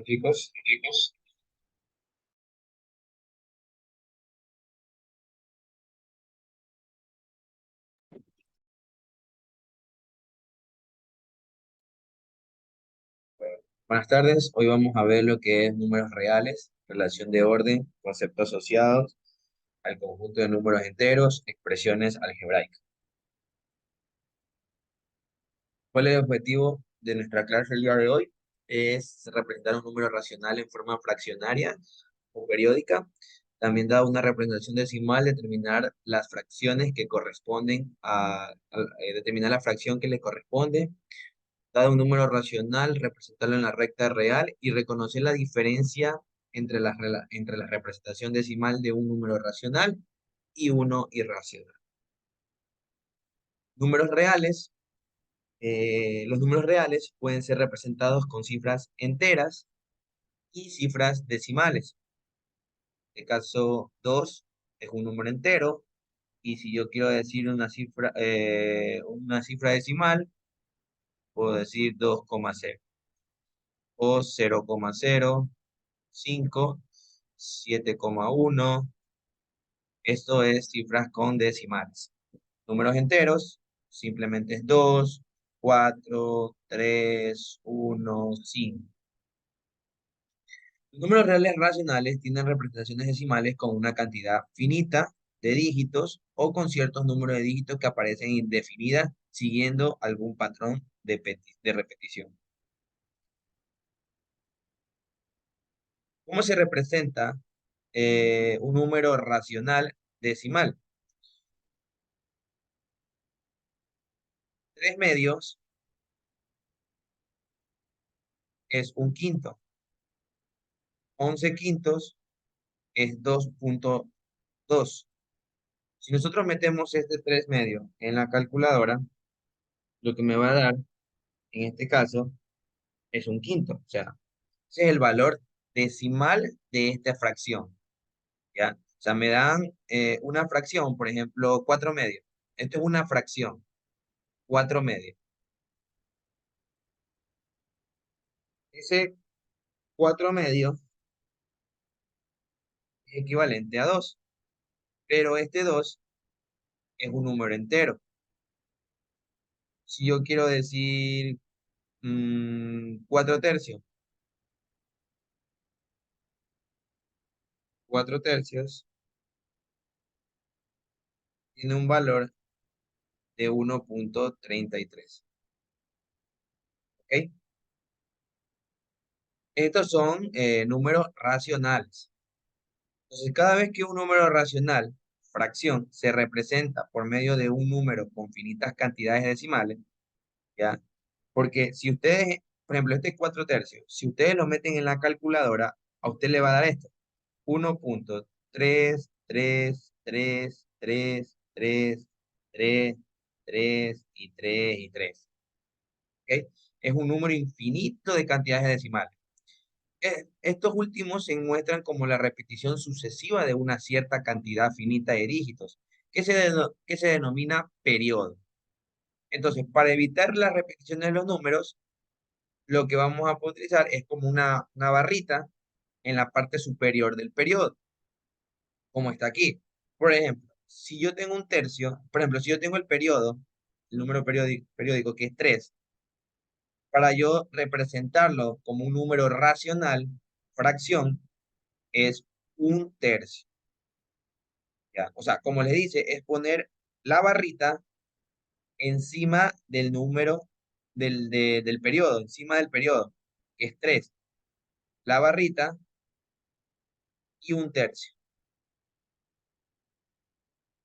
Chicos, buenas tardes. Hoy vamos a ver lo que es números reales, relación de orden, conceptos asociados al conjunto de números enteros, expresiones algebraicas. ¿Cuál es el objetivo de nuestra clase el día de hoy? Es representar un número racional en forma fraccionaria o periódica. También dado una representación decimal, determinar las fracciones que corresponden determinar la fracción que le corresponde. Dado un número racional, representarlo en la recta real y reconocer la diferencia entre la representación decimal de un número racional y uno irracional. Números reales. Los números reales pueden ser representados con cifras enteras y cifras decimales. En este caso, 2 es un número entero y si yo quiero decir una cifra decimal, puedo decir 2,0 o 0,05, 7,1. Esto es cifras con decimales. Números enteros, simplemente es 2, 4, 3, 1, 5. Los números reales racionales tienen representaciones decimales con una cantidad finita de dígitos o con ciertos números de dígitos que aparecen indefinidas siguiendo algún patrón de repetición. ¿Cómo se representa un número racional decimal? 3 medios es un quinto. 11 quintos es 2,2. Si nosotros metemos este 3 medios en la calculadora, lo que me va a dar, en este caso, es un quinto. O sea, ese es el valor decimal de esta fracción, ¿ya? O sea, me dan una fracción, por ejemplo, 4 medios. Esto es una fracción, 4 medios. Ese 4 medios es equivalente a 2, pero este 2 es un número entero. Si yo quiero decir 4 tercios, 4 tercios tiene un valor de 1,33. ¿Ok? Estos son números racionales. Entonces, cada vez que un número racional, fracción, se representa por medio de un número con finitas cantidades decimales, ¿ya? Porque si ustedes, por ejemplo, este 4 tercios, si ustedes lo meten en la calculadora, a usted le va a dar esto: 1,3333333 y 3 y 3. ¿Ok? Es un número infinito de cantidades decimales. Estos últimos se muestran como la repetición sucesiva de una cierta cantidad finita de dígitos, que se denomina periodo. Entonces, para evitar la repetición de los números, lo que vamos a utilizar es como una barrita en la parte superior del periodo, como está aquí. Por ejemplo, si yo tengo un tercio, por ejemplo, si yo tengo el periodo, el número periódico que es 3, para yo representarlo como un número racional, fracción, es un tercio. ¿Ya? O sea, como les dice, es poner la barrita encima del número del periodo, encima del periodo, que es 3. La barrita y un tercio.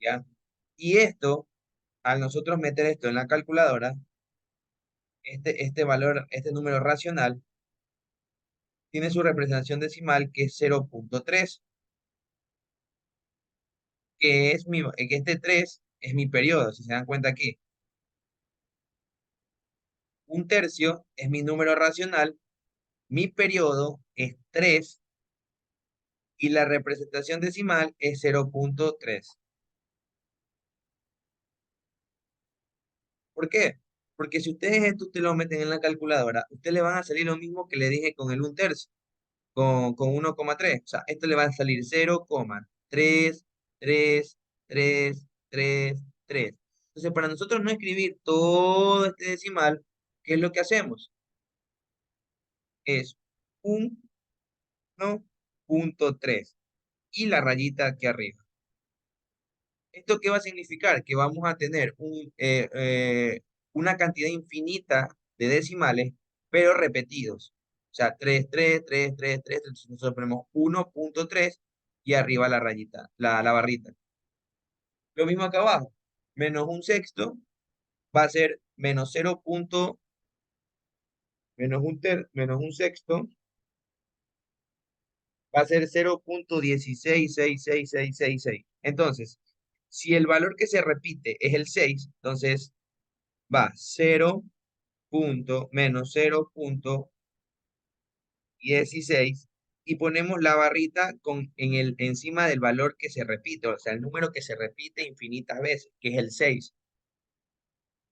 ¿Ya? Y esto, al nosotros meter esto en la calculadora, este valor, este número racional, tiene su representación decimal que es 0,3, que este 3 es mi periodo, si se dan cuenta aquí. Un tercio es mi número racional, mi periodo es 3 y la representación decimal es 0,3. ¿Por qué? Porque si ustedes esto lo meten en la calculadora, ustedes le van a salir lo mismo que le dije con el un tercio. con 1,3. O sea, esto le va a salir 0,33333. Entonces, para nosotros no escribir todo este decimal, ¿qué es lo que hacemos? Es 1,3 y la rayita aquí arriba. ¿Esto qué va a significar? Que vamos a tener una cantidad infinita de decimales, pero repetidos. O sea, 3, 3, 3, 3, 3. Entonces nosotros ponemos 1,3 y arriba la rayita, la barrita. Lo mismo acá abajo. Menos un sexto va a ser menos 0. Menos un sexto va a ser 0,166666. Entonces, si el valor que se repite es el 6, entonces va 0 menos 0,16 y ponemos la barrita encima del valor que se repite, o sea, el número que se repite infinitas veces, que es el 6.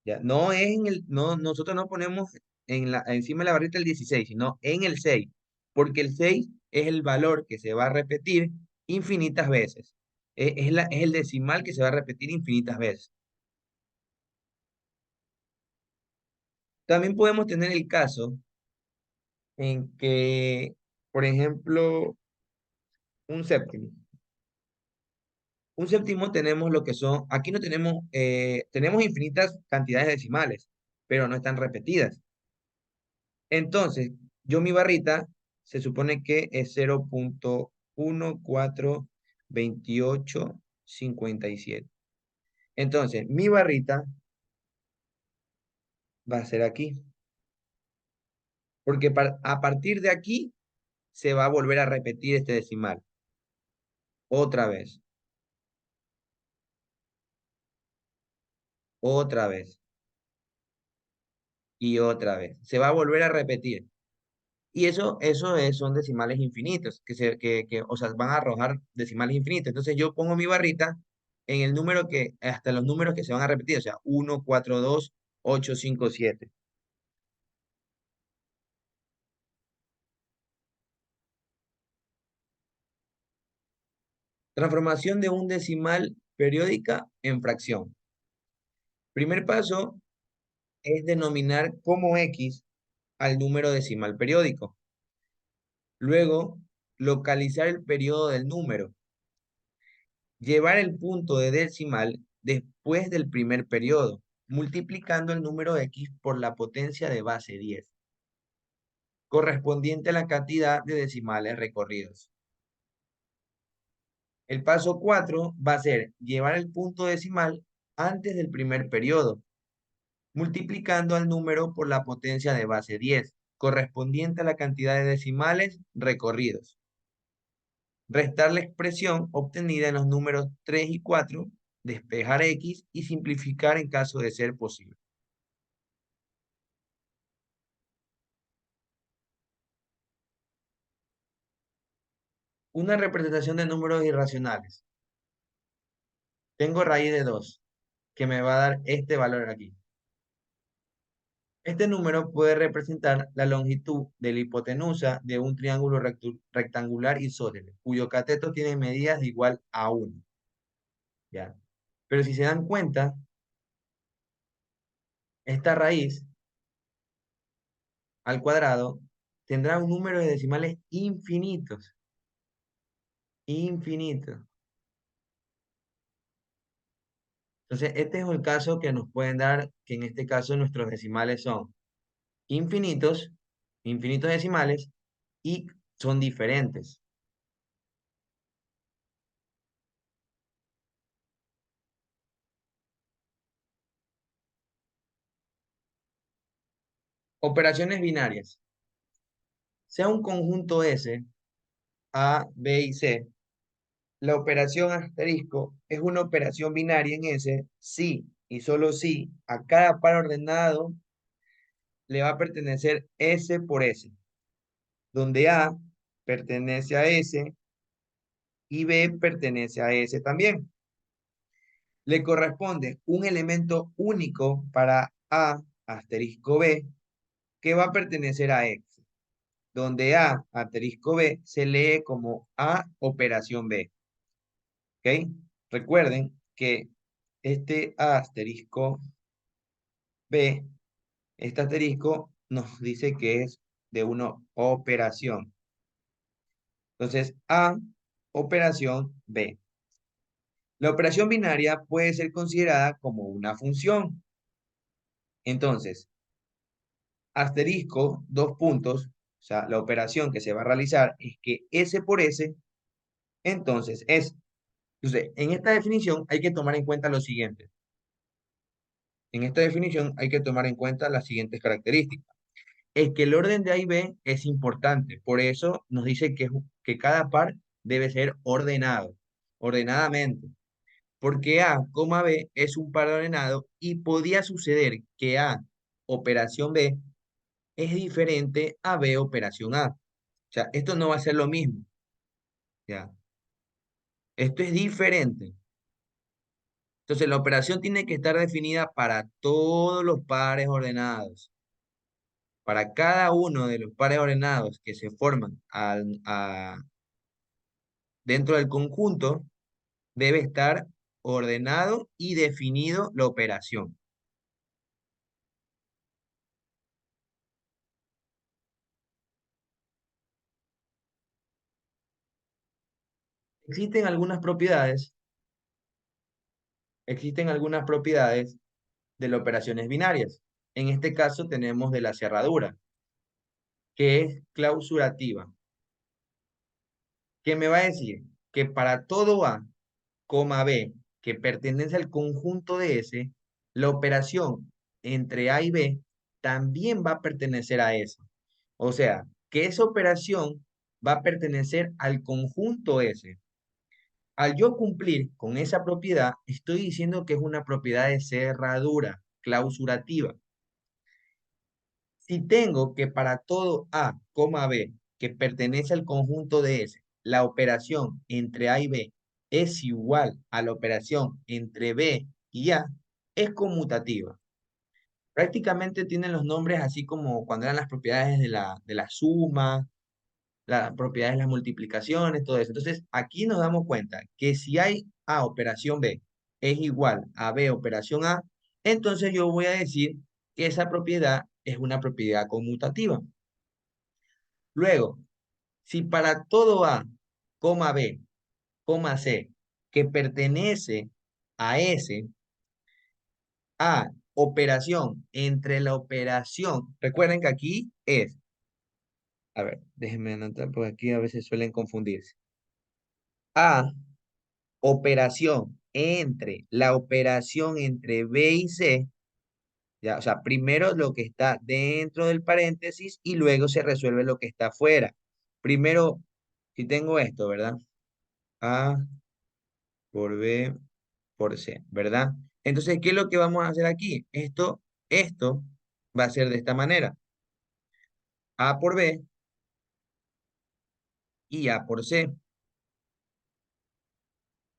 Ya, no es no, nosotros no ponemos encima de la barrita el 16, sino en el 6, porque el 6 es el valor que se va a repetir infinitas veces. Es el decimal que se va a repetir infinitas veces. También podemos tener el caso en que, por ejemplo, un séptimo. Un séptimo tenemos lo que son, aquí no tenemos, tenemos infinitas cantidades decimales, pero no están repetidas. Entonces, yo mi barrita se supone que es 0,142857. Entonces, mi barrita va a ser aquí, porque a partir de aquí se va a volver a repetir este decimal, otra vez, otra vez y otra vez. Se va a volver a repetir. Y son decimales infinitos, o sea, van a arrojar decimales infinitos. Entonces yo pongo mi barrita en el número hasta los números que se van a repetir, o sea, 1, 4, 2, 8, 5, 7. Transformación de un decimal periódica en fracción. Primer paso es denominar como X al número decimal periódico. Luego, localizar el periodo del número. Llevar el punto de decimal después del primer periodo, multiplicando el número X por la potencia de base 10, correspondiente a la cantidad de decimales recorridos. El paso 4 va a ser llevar el punto decimal antes del primer periodo, multiplicando al número por la potencia de base 10, correspondiente a la cantidad de decimales recorridos. Restar la expresión obtenida en los números 3 y 4, despejar X y simplificar en caso de ser posible. Una representación de números irracionales. Tengo raíz de 2, que me va a dar este valor aquí. Este número puede representar la longitud de la hipotenusa de un triángulo rectangular isósceles, cuyo cateto tiene medidas de igual a 1. ¿Ya? Pero si se dan cuenta, esta raíz al cuadrado tendrá un número de decimales infinitos. Infinitos. Entonces, este es el caso que nos pueden dar, que en este caso nuestros decimales son infinitos, infinitos decimales, y son diferentes. Operaciones binarias. Sea un conjunto S, A, B y C, la operación asterisco es una operación binaria en S si y solo si a cada par ordenado le va a pertenecer S por S, donde A pertenece a S y B pertenece a S también. Le corresponde un elemento único para A asterisco B que va a pertenecer a X. donde A asterisco B se lee como A operación B. ¿Ok? Recuerden que este A asterisco B, este asterisco nos dice que es de una operación. Entonces, A operación B. La operación binaria puede ser considerada como una función. Entonces, asterisco, dos puntos, o sea, la operación que se va a realizar es que S por S, entonces es. Entonces, en esta definición hay que tomar en cuenta lo siguiente. En esta definición hay que tomar en cuenta las siguientes características. Es que el orden de A y B es importante, por eso nos dice que cada par debe ser ordenado, ordenadamente. Porque A, B es un par ordenado y podía suceder que A, operación B, es diferente a B, operación A. O sea, esto no va a ser lo mismo, ¿ya? Esto es diferente. Entonces, la operación tiene que estar definida para todos los pares ordenados. Para cada uno de los pares ordenados que se forman dentro del conjunto, debe estar ordenado y definido la operación. Existen algunas propiedades Existen algunas propiedades de las operaciones binarias. En este caso tenemos de la cerradura, que es clausurativa, que me va a decir que para todo A, B, que pertenece al conjunto de S, la operación entre A y B también va a pertenecer a S. O sea, que esa operación va a pertenecer al conjunto S. Al yo cumplir con esa propiedad, estoy diciendo que es una propiedad de cerradura, clausurativa. Si tengo que para todo A, B, que pertenece al conjunto de S, la operación entre A y B es igual a la operación entre B y A, es conmutativa. Prácticamente tienen los nombres así como cuando eran las propiedades de la suma, las propiedades de las multiplicaciones, todo eso. Entonces, aquí nos damos cuenta que si hay A operación B es igual a B operación A, entonces yo voy a decir que esa propiedad es una propiedad conmutativa. Luego, si para todo A, B, C, que pertenece a S, A operación entre la operación, recuerden que aquí es, a ver, déjenme anotar, porque aquí a veces suelen confundirse. A operación entre la operación entre B y C, ya, o sea, primero lo que está dentro del paréntesis y luego se resuelve lo que está afuera. Primero, si tengo esto, ¿verdad? A por B por C, ¿verdad? Entonces, ¿qué es lo que vamos a hacer aquí? Esto va a ser de esta manera. A por B y A por C. O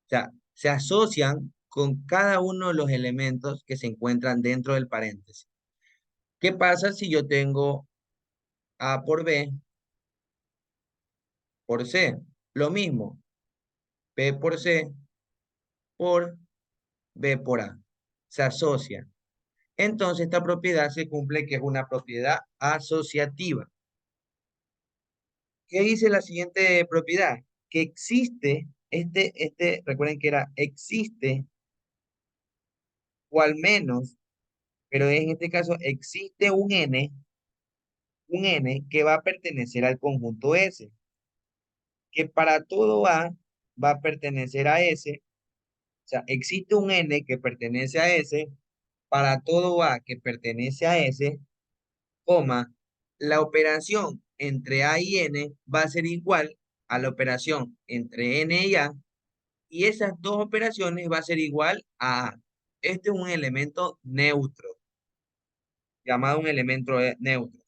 sea, se asocian con cada uno de los elementos que se encuentran dentro del paréntesis. ¿Qué pasa si yo tengo A por B por C? Lo mismo, B por C por B por A. Se asocia. Entonces, esta propiedad se cumple que es una propiedad asociativa. ¿Qué dice la siguiente propiedad? Que existe, recuerden que era existe, o al menos, pero en este caso existe un N que va a pertenecer al conjunto S, que para todo A va a pertenecer a S. O sea, existe un N que pertenece a S, para todo A que pertenece a S, coma, la operación entre A y N va a ser igual a la operación entre N y A, y esas dos operaciones va a ser igual a A. Este es un elemento neutro, llamado un elemento neutro,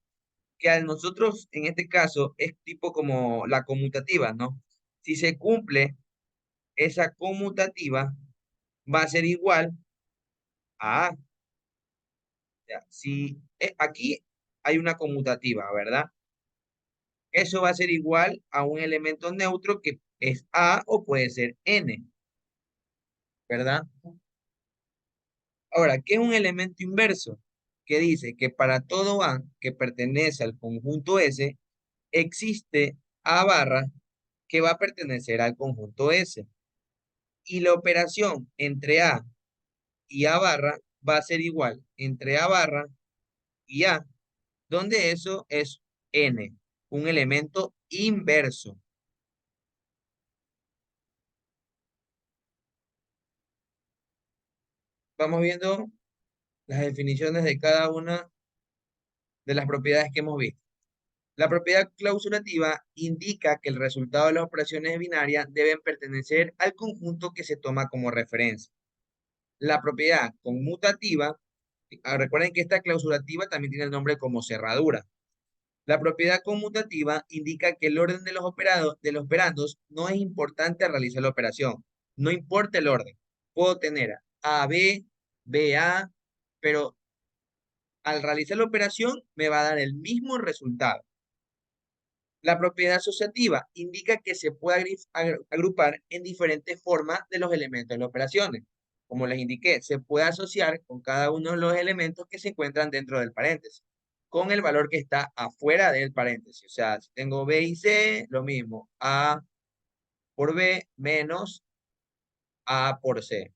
que a nosotros en este caso es tipo como la conmutativa, ¿no? Si se cumple esa conmutativa, va a ser igual a A. Ya, si aquí hay una conmutativa, ¿verdad? Eso va a ser igual a un elemento neutro que es A o puede ser N, ¿verdad? Ahora, ¿qué es un elemento inverso? Que dice que para todo A que pertenece al conjunto S, existe A barra que va a pertenecer al conjunto S. Y la operación entre A y A barra va a ser igual entre A barra y A, donde eso es N, un elemento inverso. Vamos viendo las definiciones de cada una de las propiedades que hemos visto. La propiedad clausurativa indica que el resultado de las operaciones binarias deben pertenecer al conjunto que se toma como referencia. La propiedad conmutativa, recuerden que esta clausurativa también tiene el nombre como cerradura. La propiedad conmutativa indica que el orden de de los operandos no es importante al realizar la operación. No importa el orden. Puedo tener A, B, A, pero al realizar la operación me va a dar el mismo resultado. La propiedad asociativa indica que se puede agrupar en diferentes formas de los elementos de las operaciones. Como les indiqué, se puede asociar con cada uno de los elementos que se encuentran dentro del paréntesis, con el valor que está afuera del paréntesis. O sea, si tengo B y C, lo mismo, A por B menos A por C.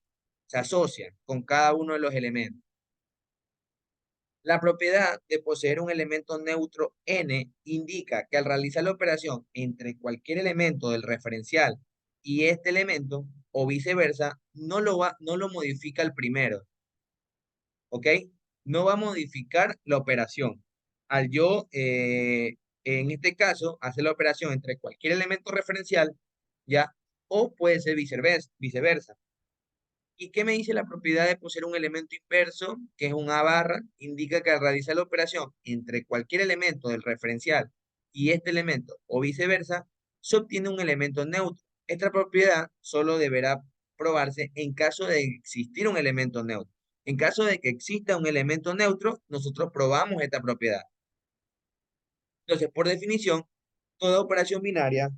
Se asocian con cada uno de los elementos. La propiedad de poseer un elemento neutro n indica que al realizar la operación entre cualquier elemento del referencial y este elemento, o viceversa, no lo modifica el primero, ¿ok? No va a modificar la operación. Al yo, en este caso, hacer la operación entre cualquier elemento referencial, ¿ya? O puede ser viceversa. ¿Y qué me dice la propiedad de poseer un elemento inverso, que es un A barra? Indica que al realizar la operación entre cualquier elemento del referencial y este elemento, o viceversa, se obtiene un elemento neutro. Esta propiedad solo deberá probarse en caso de existir un elemento neutro. En caso de que exista un elemento neutro, nosotros probamos esta propiedad. Entonces, por definición, toda operación binaria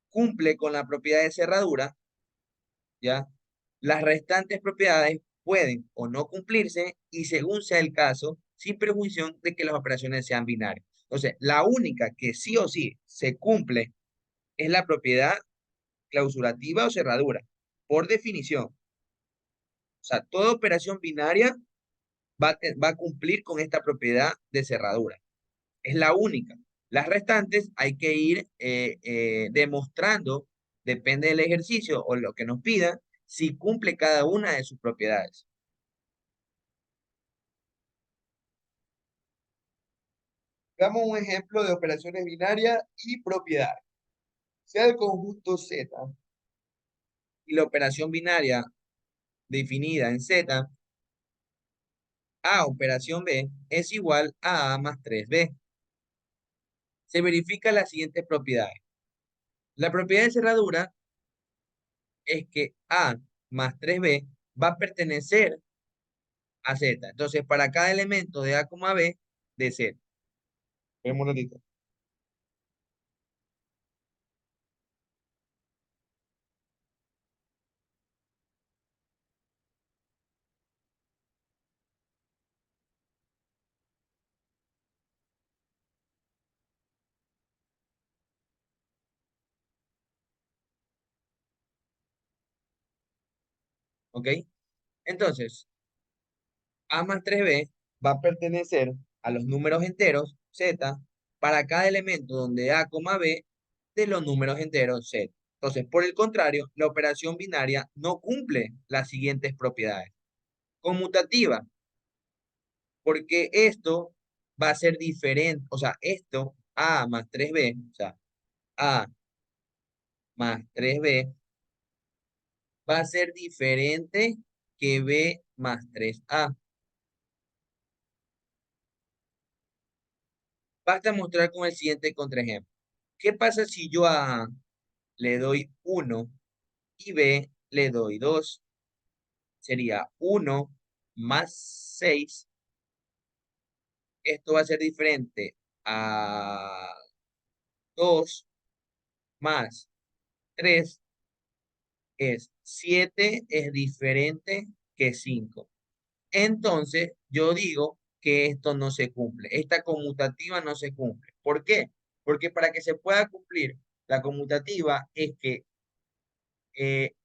cumple con la propiedad de cerradura, ¿ya? Las restantes propiedades pueden o no cumplirse y según sea el caso, sin perjuicio de que las operaciones sean binarias. Entonces, la única que sí o sí se cumple es la propiedad clausurativa o cerradura, por definición. O sea, toda operación binaria va a cumplir con esta propiedad de cerradura. Es la única. Las restantes hay que ir demostrando, depende del ejercicio o lo que nos pidan, si cumple cada una de sus propiedades. Damos un ejemplo de operaciones binarias y propiedad. Sea el conjunto Z y la operación binaria definida en Z, A operación B es igual a A más 3B. Se verifica las siguientes propiedades. La propiedad de cerradura es que A más 3B va a pertenecer a Z. Entonces, para cada elemento de A, B, de Z. Un ratito. ¿Ok? Entonces, A más 3B va a pertenecer a los números enteros Z para cada elemento donde A, B de los números enteros Z. Entonces, por el contrario, la operación binaria no cumple las siguientes propiedades. Conmutativa, porque esto va a ser diferente, o sea, esto, A más 3B, o sea, A más 3B, va a ser diferente que B más 3A. Basta mostrar con el siguiente contraejemplo. ¿Qué pasa si yo a A le doy 1 y B le doy 2? Sería 1 más 6. Esto va a ser diferente a 2 más 3 es 7 es diferente que 5. Entonces, yo digo que esto no se cumple. Esta conmutativa no se cumple. ¿Por qué? Porque para que se pueda cumplir la conmutativa es que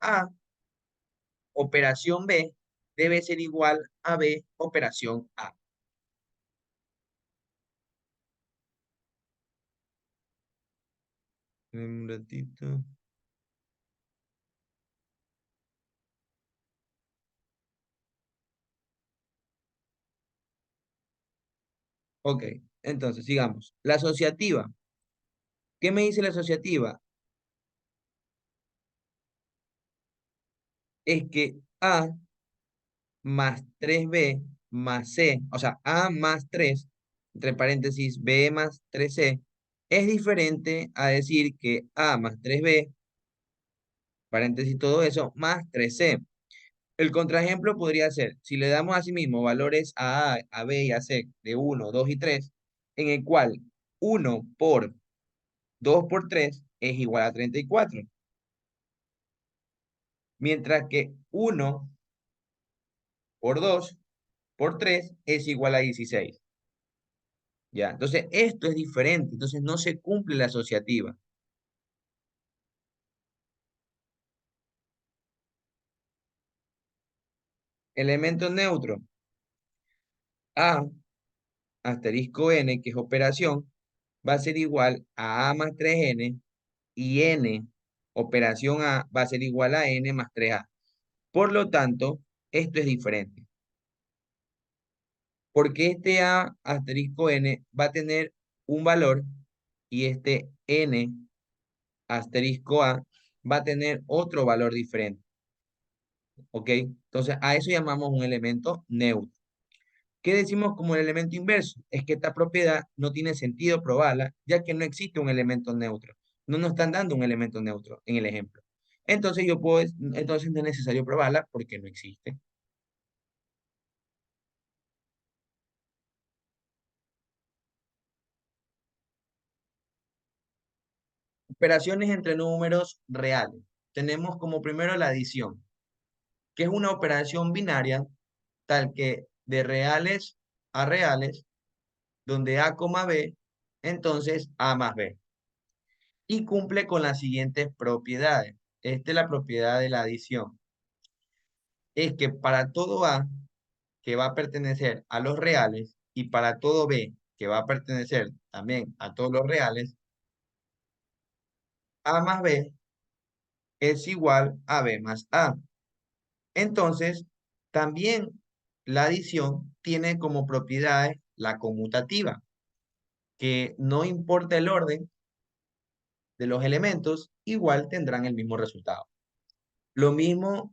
A operación B debe ser igual a B operación A. Un ratito. Ok, entonces sigamos. La asociativa. ¿Qué me dice la asociativa? Es que A más 3B más C, o sea, A más 3 entre paréntesis, B más 3C, es diferente a decir que A más 3B, paréntesis, todo eso, más 3C. El contraejemplo podría ser, si le damos asimismo valores a B y a C de 1, 2 y 3, en el cual 1 por 2 por 3 es igual a 34, mientras que 1 por 2 por 3 es igual a 16. ¿Ya? Entonces, esto es diferente, entonces no se cumple la asociativa. Elemento neutro, A asterisco n, que es operación, va a ser igual a más 3n y n, operación A, va a ser igual a n más 3a. Por lo tanto, esto es diferente. Porque este A asterisco n va a tener un valor y este n asterisco A va a tener otro valor diferente. ¿Ok? Entonces, a eso llamamos un elemento neutro. ¿Qué decimos como el elemento inverso? Es que esta propiedad no tiene sentido probarla, ya que no existe un elemento neutro. No nos están dando un elemento neutro en el ejemplo. Entonces no es necesario probarla porque no existe. Operaciones entre números reales. Tenemos como primero la adición, que es una operación binaria tal que de reales a reales, donde A, B, entonces A más B. Y cumple con las siguientes propiedades. Esta es la propiedad de la adición. Es que para todo A que va a pertenecer a los reales y para todo B que va a pertenecer también a todos los reales, A más B es igual a B más A. Entonces, también la adición tiene como propiedades la conmutativa, que no importa el orden de los elementos, igual tendrán el mismo resultado. Lo mismo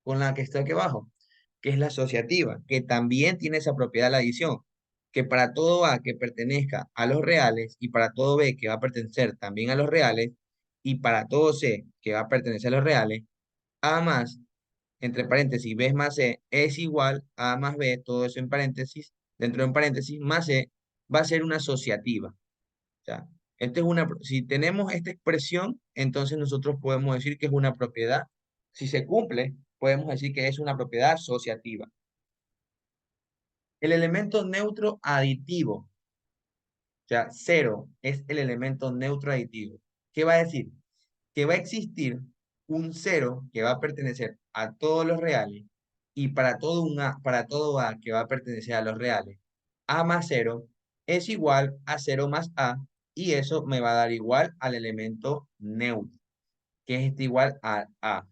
con la que está aquí abajo, que es la asociativa, que también tiene esa propiedad la adición, que para todo A que pertenezca a los reales y para todo B que va a pertenecer también a los reales y para todo C que va a pertenecer a los reales, A más, entre paréntesis, B más C es igual a más B, todo eso en paréntesis, dentro de un paréntesis, más C va a ser una asociativa. O sea, si tenemos esta expresión, entonces nosotros podemos decir que es una propiedad. Si se cumple, podemos decir que es una propiedad asociativa. El elemento neutro aditivo, o sea, cero es el elemento neutro aditivo. ¿Qué va a decir? Que va a existir un cero que va a pertenecer a todos los reales y para todo A que va a pertenecer a los reales, A más cero es igual a cero más A y eso me va a dar igual al elemento neutro, que es este igual a A.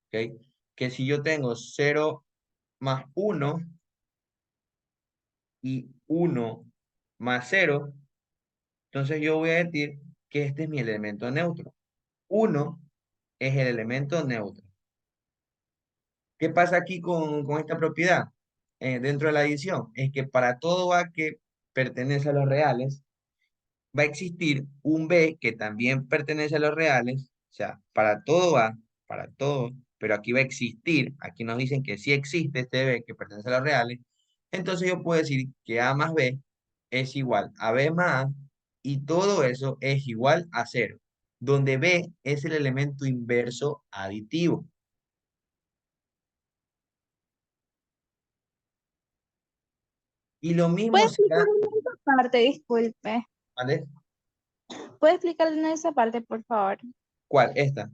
¿Ok? Que si yo tengo cero más uno y uno más cero, entonces yo voy a decir que este es mi elemento neutro. Uno es el elemento neutro. ¿Qué pasa aquí con esta propiedad dentro de la adición? Es que para todo A que pertenece a los reales, va a existir un B que también pertenece a los reales. O sea, para todo A, para todo, pero aquí va a existir, aquí nos dicen que sí existe este B que pertenece a los reales. Entonces yo puedo decir que A más B es igual a B más A y todo eso es igual a cero, donde B es el elemento inverso aditivo. Y lo mismo ¿Puede será, explicarme esa parte? Disculpe. ¿vale? ¿Puede explicarme esa parte, por favor? ¿Cuál? Esta.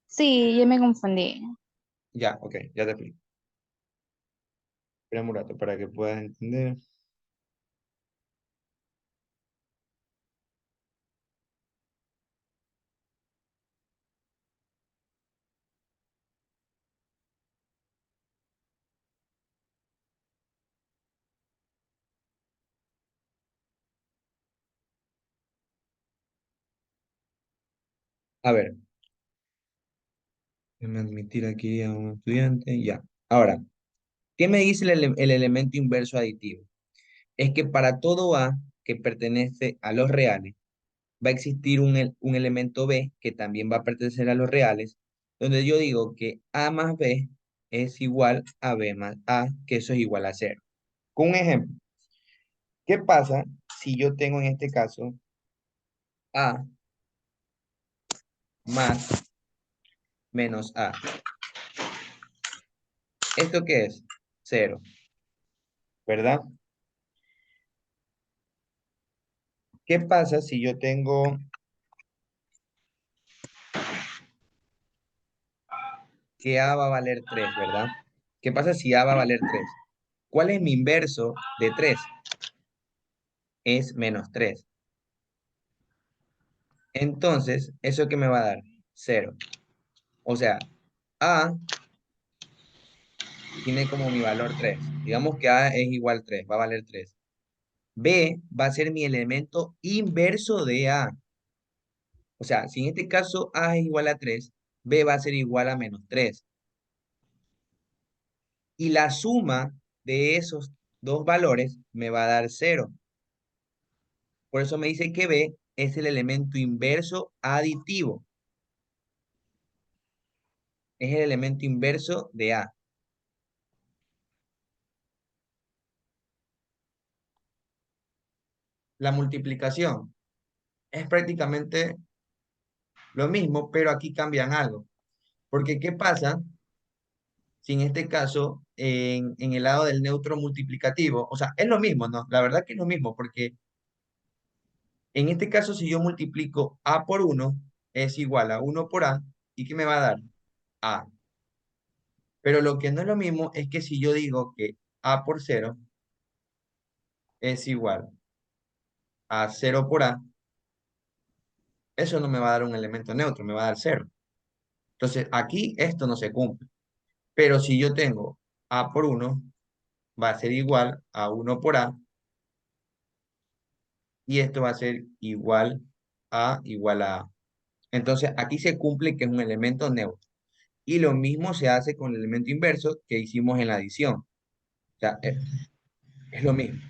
Sí, yo me confundí. Ya, ok, ya te explico. Espera un rato para que puedas entender. A ver, déjame admitir aquí a un estudiante. Ya. Ahora, ¿qué me dice el elemento inverso aditivo? Es que para todo A que pertenece a los reales, va a existir un elemento B que también va a pertenecer a los reales, donde yo digo que A más B es igual a B más A, que eso es igual a cero. Con un ejemplo, ¿qué pasa si yo tengo en este caso A más menos A? ¿Esto qué es? Cero, ¿verdad? ¿Qué pasa si yo tengo que A va a valer 3, ¿verdad? ¿Qué pasa si A va a valer 3? ¿Cuál es mi inverso de 3? Es menos 3. Entonces, ¿eso qué me va a dar? Cero. O sea, A tiene como mi valor 3. Digamos que A es igual a 3, va a valer 3. B va a ser mi elemento inverso de A. O sea, si en este caso A es igual a 3, B va a ser igual a menos 3. Y la suma de esos dos valores me va a dar 0. Por eso me dice que B es el elemento inverso aditivo. Es el elemento inverso de A. La multiplicación es prácticamente lo mismo, pero aquí cambian algo. Porque ¿qué pasa si en este caso, en el lado del neutro multiplicativo, o sea, es lo mismo, ¿no? La verdad que es lo mismo, porque en este caso, si yo multiplico A por 1, es igual a 1 por A, ¿y qué me va a dar? A. Pero lo que no es lo mismo es que si yo digo que A por 0 es igual a 0 por A, eso no me va a dar un elemento neutro, me va a dar 0. Entonces, aquí esto no se cumple. Pero si yo tengo A por 1, va a ser igual a 1 por A, y esto va a ser igual a A. Entonces, aquí se cumple que es un elemento neutro. Y lo mismo se hace con el elemento inverso que hicimos en la adición. O sea, es lo mismo.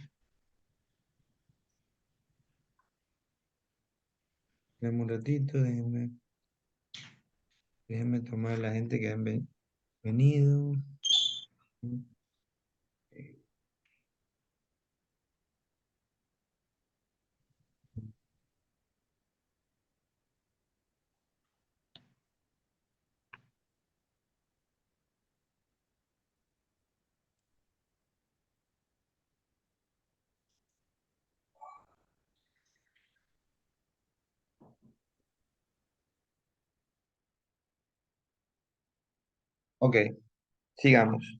Dame un ratito, déjenme tomar la gente que han venido. Ok, sigamos.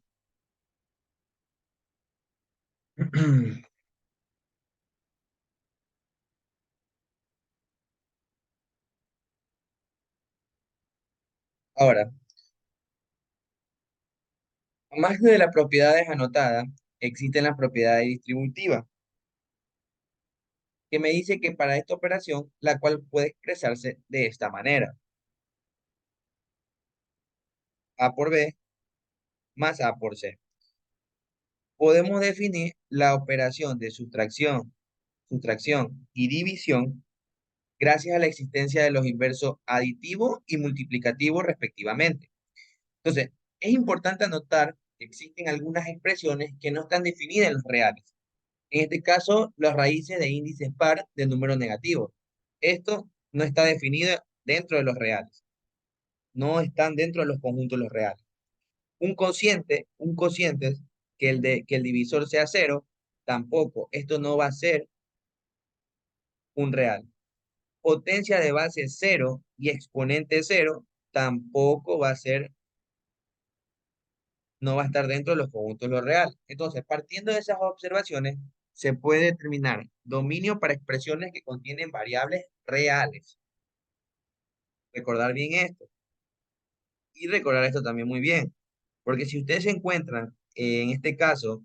Ahora, más de las propiedades anotadas, existen las propiedades distributivas, que me dice que para esta operación, la cual puede expresarse de esta manera. A por B más A por C. Podemos definir la operación de sustracción y división gracias a la existencia de los inversos aditivo y multiplicativo respectivamente. Entonces, es importante anotar que existen algunas expresiones que no están definidas en los reales. En este caso, las raíces de índices par de números negativos. Esto no está definido dentro de los reales. No están dentro de los conjuntos de los reales. Un cociente que el divisor sea cero, tampoco. Esto no va a ser un real. Potencia de base cero y exponente cero, tampoco va a ser, no va a estar dentro de los conjuntos de lo real. Entonces, partiendo de esas observaciones, se puede determinar dominio para expresiones que contienen variables reales. Recordar bien esto. Y recordar esto también muy bien. Porque si ustedes se encuentran, en este caso,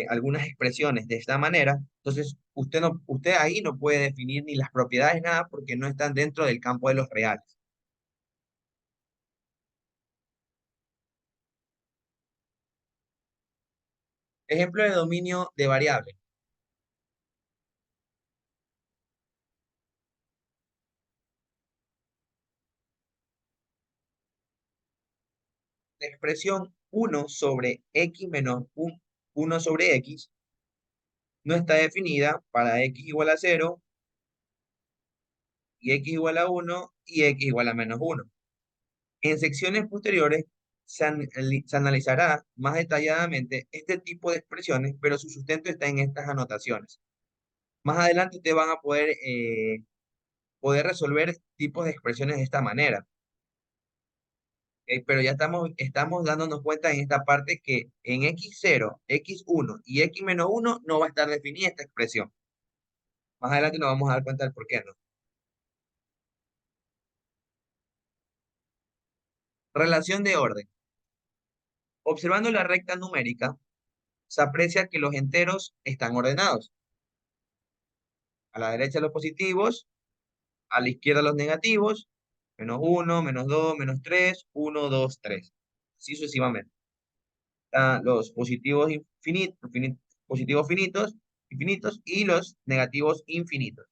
algunas expresiones de esta manera, entonces usted ahí no puede definir ni las propiedades, nada, porque no están dentro del campo de los reales. Ejemplo de dominio de variable. La expresión uno sobre x menos 1 sobre x no está definida para x igual a 0 y x igual a 1 y x igual a menos 1. En secciones posteriores se analizará más detalladamente este tipo de expresiones, pero su sustento está en estas anotaciones. Más adelante ustedes van a poder resolver tipos de expresiones de esta manera. ¿Ok? Pero ya estamos dándonos cuenta en esta parte que en x0, x1 y x menos 1 no va a estar definida esta expresión. Más adelante nos vamos a dar cuenta del por qué no. Relación de orden. Observando la recta numérica, se aprecia que los enteros están ordenados. A la derecha los positivos, a la izquierda los negativos, menos 1, menos 2, menos 3, 1, 2, 3. Así sucesivamente. Están los positivos positivos infinitos y los negativos infinitos.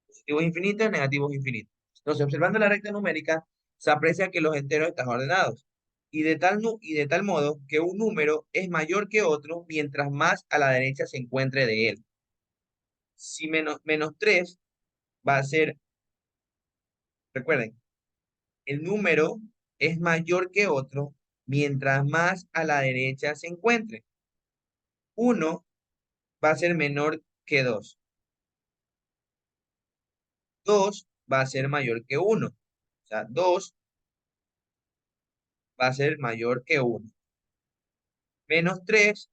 Positivos infinitos, negativos infinitos. Entonces, observando la recta numérica, se aprecia que los enteros están ordenados y de tal modo que un número es mayor que otro mientras más a la derecha se encuentre de él. Si menos 3 va a ser, recuerden, el número es mayor que otro mientras más a la derecha se encuentre. Uno va a ser menor que 2. 2 va a ser mayor que 1. O sea, 2 va a ser mayor que 1. Menos 3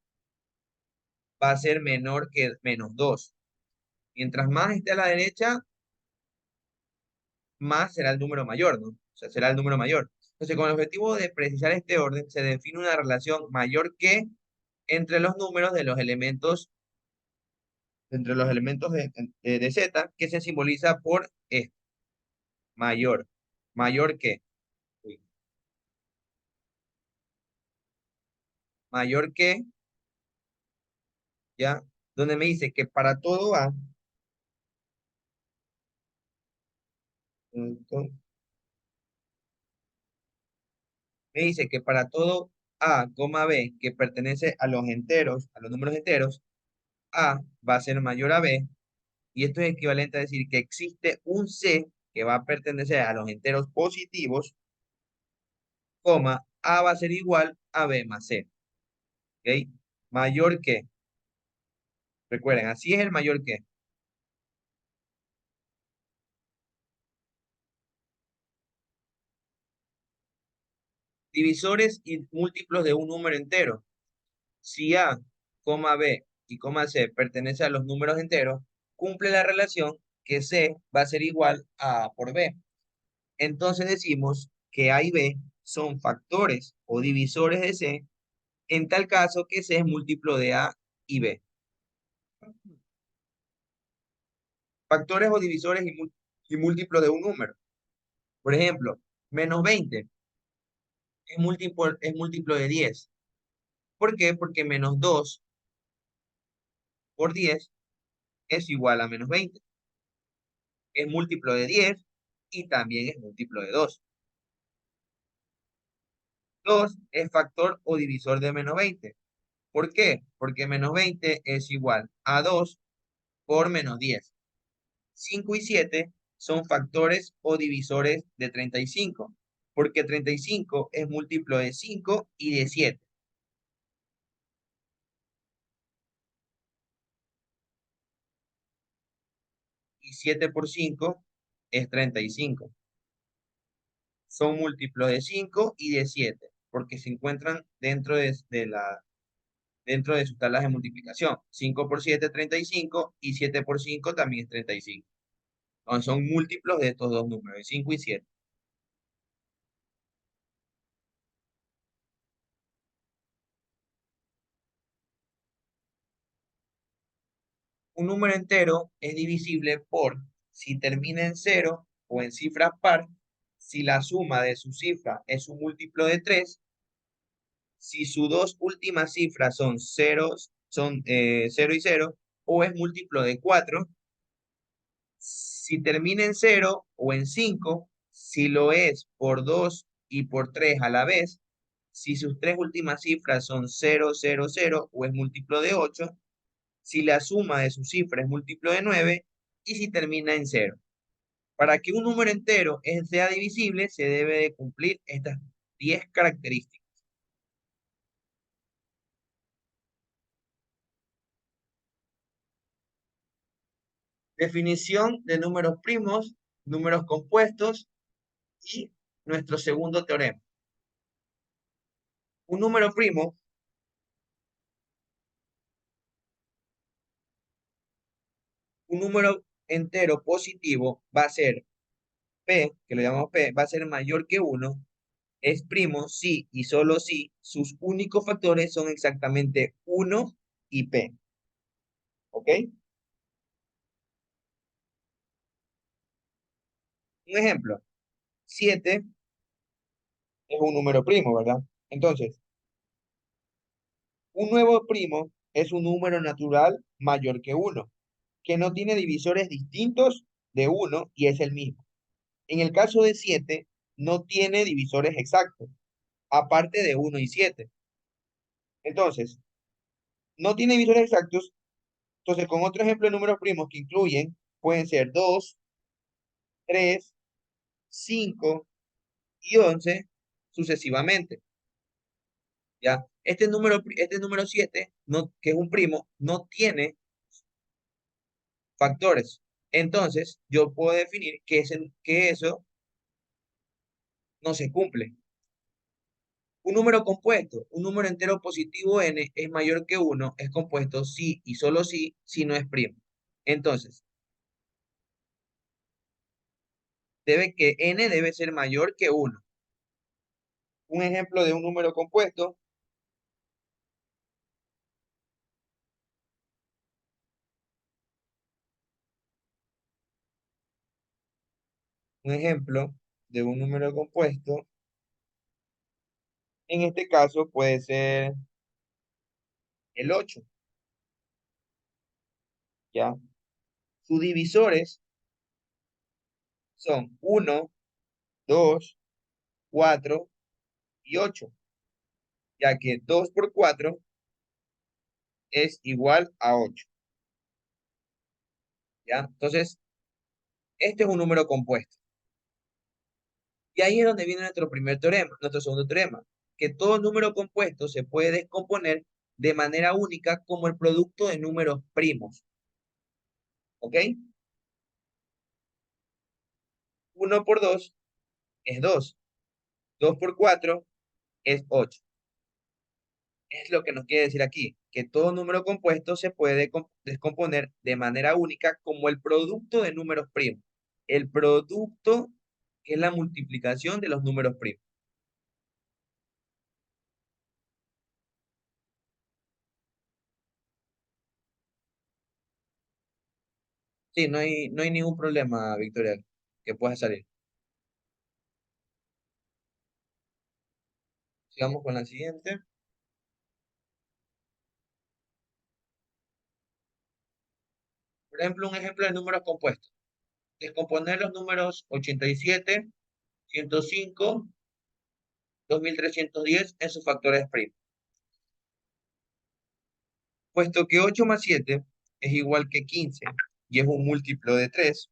va a ser menor que menos 2. Mientras más esté a la derecha, más será el número mayor, ¿no? O sea, será el número mayor. Entonces, con el objetivo de precisar este orden, se define una relación mayor que entre los números de los elementos, entre los elementos de Z, que se simboliza por esto, mayor. Mayor que, uy, mayor que, ¿ya? Donde me dice que para todo A, entonces, me dice que para todo A, B, que pertenece a los enteros, a los números enteros, A va a ser mayor a B, y esto es equivalente a decir que existe un C que va a pertenecer a los enteros positivos, A va a ser igual a B más C. ¿Ok? Mayor que, recuerden, así es el mayor que. Divisores y múltiplos de un número entero. Si A, B y C pertenece a los números enteros, cumple la relación que C va a ser igual a A por B. Entonces decimos que A y B son factores o divisores de C, en tal caso que C es múltiplo de A y B. Factores o divisores y múltiplos de un número. Por ejemplo, menos 20 es múltiplo de 10. ¿Por qué? Porque menos 2 por 10 es igual a menos 20. Es múltiplo de 10 y también es múltiplo de 2. 2 es factor o divisor de menos 20. ¿Por qué? Porque menos 20 es igual a 2 por menos 10. 5 y 7 son factores o divisores de 35, porque 35 es múltiplo de 5 y de 7. Y 7 por 5 es 35. Son múltiplos de 5 y de 7, porque se encuentran dentro de sus tablas de multiplicación. 5 por 7 es 35 y 7 por 5 también es 35. Entonces son múltiplos de estos dos números, de 5 y 7. Un número entero es divisible por si termina en cero o en cifras par, si la suma de su cifra es un múltiplo de 3, si sus dos últimas cifras son 0, 0 y 0, o es múltiplo de 4, si termina en 0 o en 5, si lo es por 2 y por 3 a la vez, si sus tres últimas cifras son 0, 0, 0 o es múltiplo de 8, si la suma de sus cifras es múltiplo de 9 y si termina en 0. Para que un número entero sea divisible, se debe de cumplir estas 10 características. Definición de números primos, números compuestos y nuestro segundo teorema. Un número primo, un número entero positivo va a ser P, que lo llamamos P, va a ser mayor que 1, es primo si y solo si sus únicos factores son exactamente 1 y P. ¿Ok? Un ejemplo, 7 es un número primo, ¿verdad? Entonces, un nuevo primo es un número natural mayor que 1, que no tiene divisores distintos de 1 y es el mismo. En el caso de 7, no tiene divisores exactos, aparte de 1 y 7. Entonces, no tiene divisores exactos. Entonces, con otro ejemplo de números primos que incluyen, pueden ser 2, 3, 5 y 11 sucesivamente. ¿Ya? Este número 7, no, que es un primo, no tiene factores. Entonces, yo puedo definir que eso no se cumple. Un número compuesto, un número entero positivo n es mayor que 1, es compuesto si y solo si no es primo. Entonces, n debe ser mayor que 1. Un ejemplo de un número compuesto, un ejemplo de un número compuesto, en este caso puede ser el 8, ¿ya? Sus divisores son 1, 2, 4 y 8, ya que 2 por 4 es igual a 8, ¿ya? Entonces, este es un número compuesto. Y ahí es donde viene nuestro primer teorema, nuestro segundo teorema, que todo número compuesto se puede descomponer de manera única como el producto de números primos. ¿Ok? 1 por 2 es 2. 2 por 4 es 8. Es lo que nos quiere decir aquí, que todo número compuesto se puede descomponer de manera única como el producto de números primos. El producto que es la multiplicación de los números primos. Sí, no hay ningún problema, Victoria, que pueda salir. Sigamos con la siguiente. Por ejemplo, un ejemplo de números compuestos. Descomponer los números 87, 105, 2310 en sus factores primos. Puesto que 8 más 7 es igual que 15 y es un múltiplo de 3,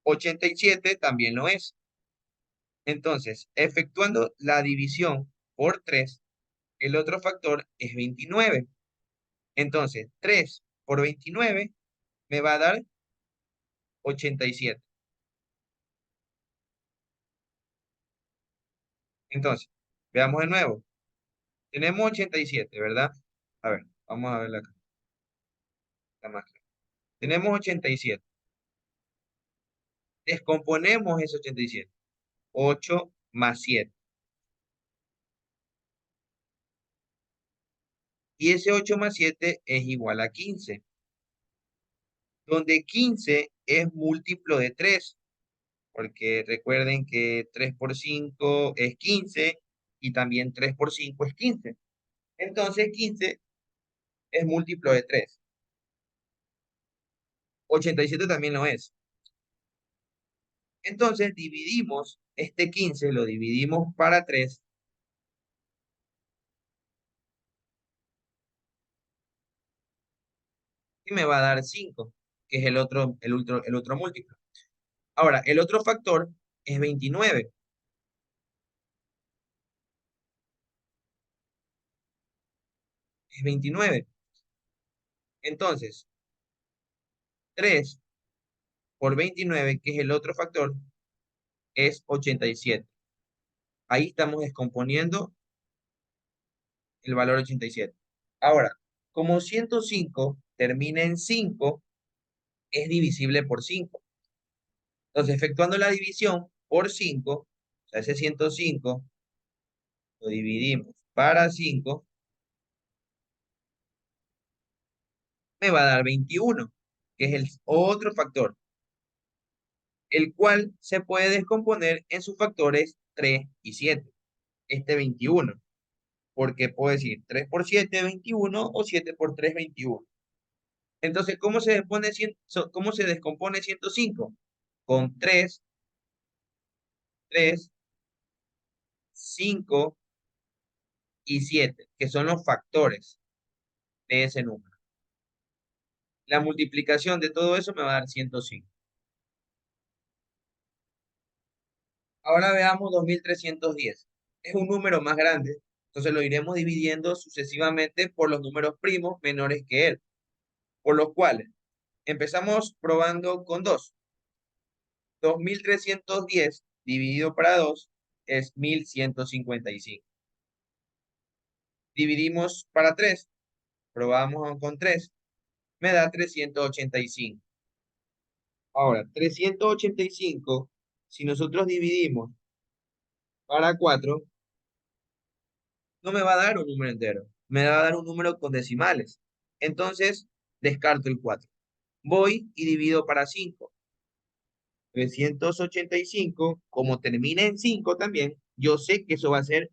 87 también lo es. Entonces, efectuando la división por 3, el otro factor es 29. Entonces, 3 por 29 me va a dar 87. Entonces, veamos de nuevo. Tenemos 87, ¿verdad? A ver, vamos a ver acá. Está más claro. Tenemos 87. Descomponemos ese 87. 8 más 7. Y ese 8 más 7 es igual a 15, donde 15 es múltiplo de 3, porque recuerden que 3 por 5 es 15 y también 3 por 5 es 15. Entonces 15 es múltiplo de 3. 87 también lo es. Entonces dividimos este 15, lo dividimos para 3 y me va a dar 5, que es el otro múltiplo. Ahora, el otro factor es 29. Es 29. Entonces, 3 por 29, que es el otro factor, es 87. Ahí estamos descomponiendo el valor 87. Ahora, como 105 termina en 5, es divisible por 5. Entonces, efectuando la división por 5, o sea, ese 105 lo dividimos para 5, me va a dar 21, que es el otro factor, el cual se puede descomponer en sus factores 3 y 7. Este 21, porque puedo decir 3 por 7, 21, o 7 por 3, 21. Entonces, ¿cómo se descompone 105? Con 3, 3, 5 y 7, que son los factores de ese número. La multiplicación de todo eso me va a dar 105. Ahora veamos 2310. Es un número más grande, entonces lo iremos dividiendo sucesivamente por los números primos menores que él, por los cuales empezamos probando con 2. 2310 dividido para 2 es 1155. Dividimos para 3, probamos con 3, me da 385. Ahora, 385, si nosotros dividimos para 4, no me va a dar un número entero, me va a dar un número con decimales. Entonces, descarto el 4. Voy y divido para 5. 385, como termina en 5 también, yo sé que eso va a ser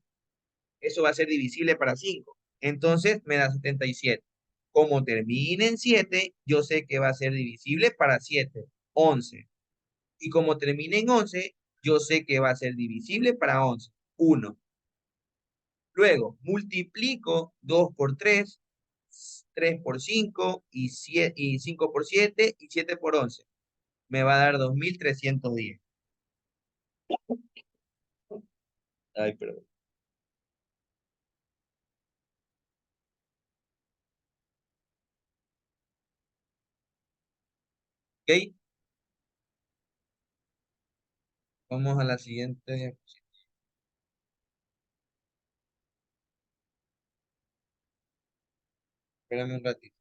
divisible para 5. Entonces me da 77. Como termina en 7, yo sé que va a ser divisible para 7, 11. Y como termina en 11, yo sé que va a ser divisible para 11, 1. Luego multiplico 2 por 3, 3 por 5 y 5 por 7 y 7 por 11. Me va a dar 2310. Ay, perdón. ¿Ok? Vamos a la siguiente. Espérame un ratito.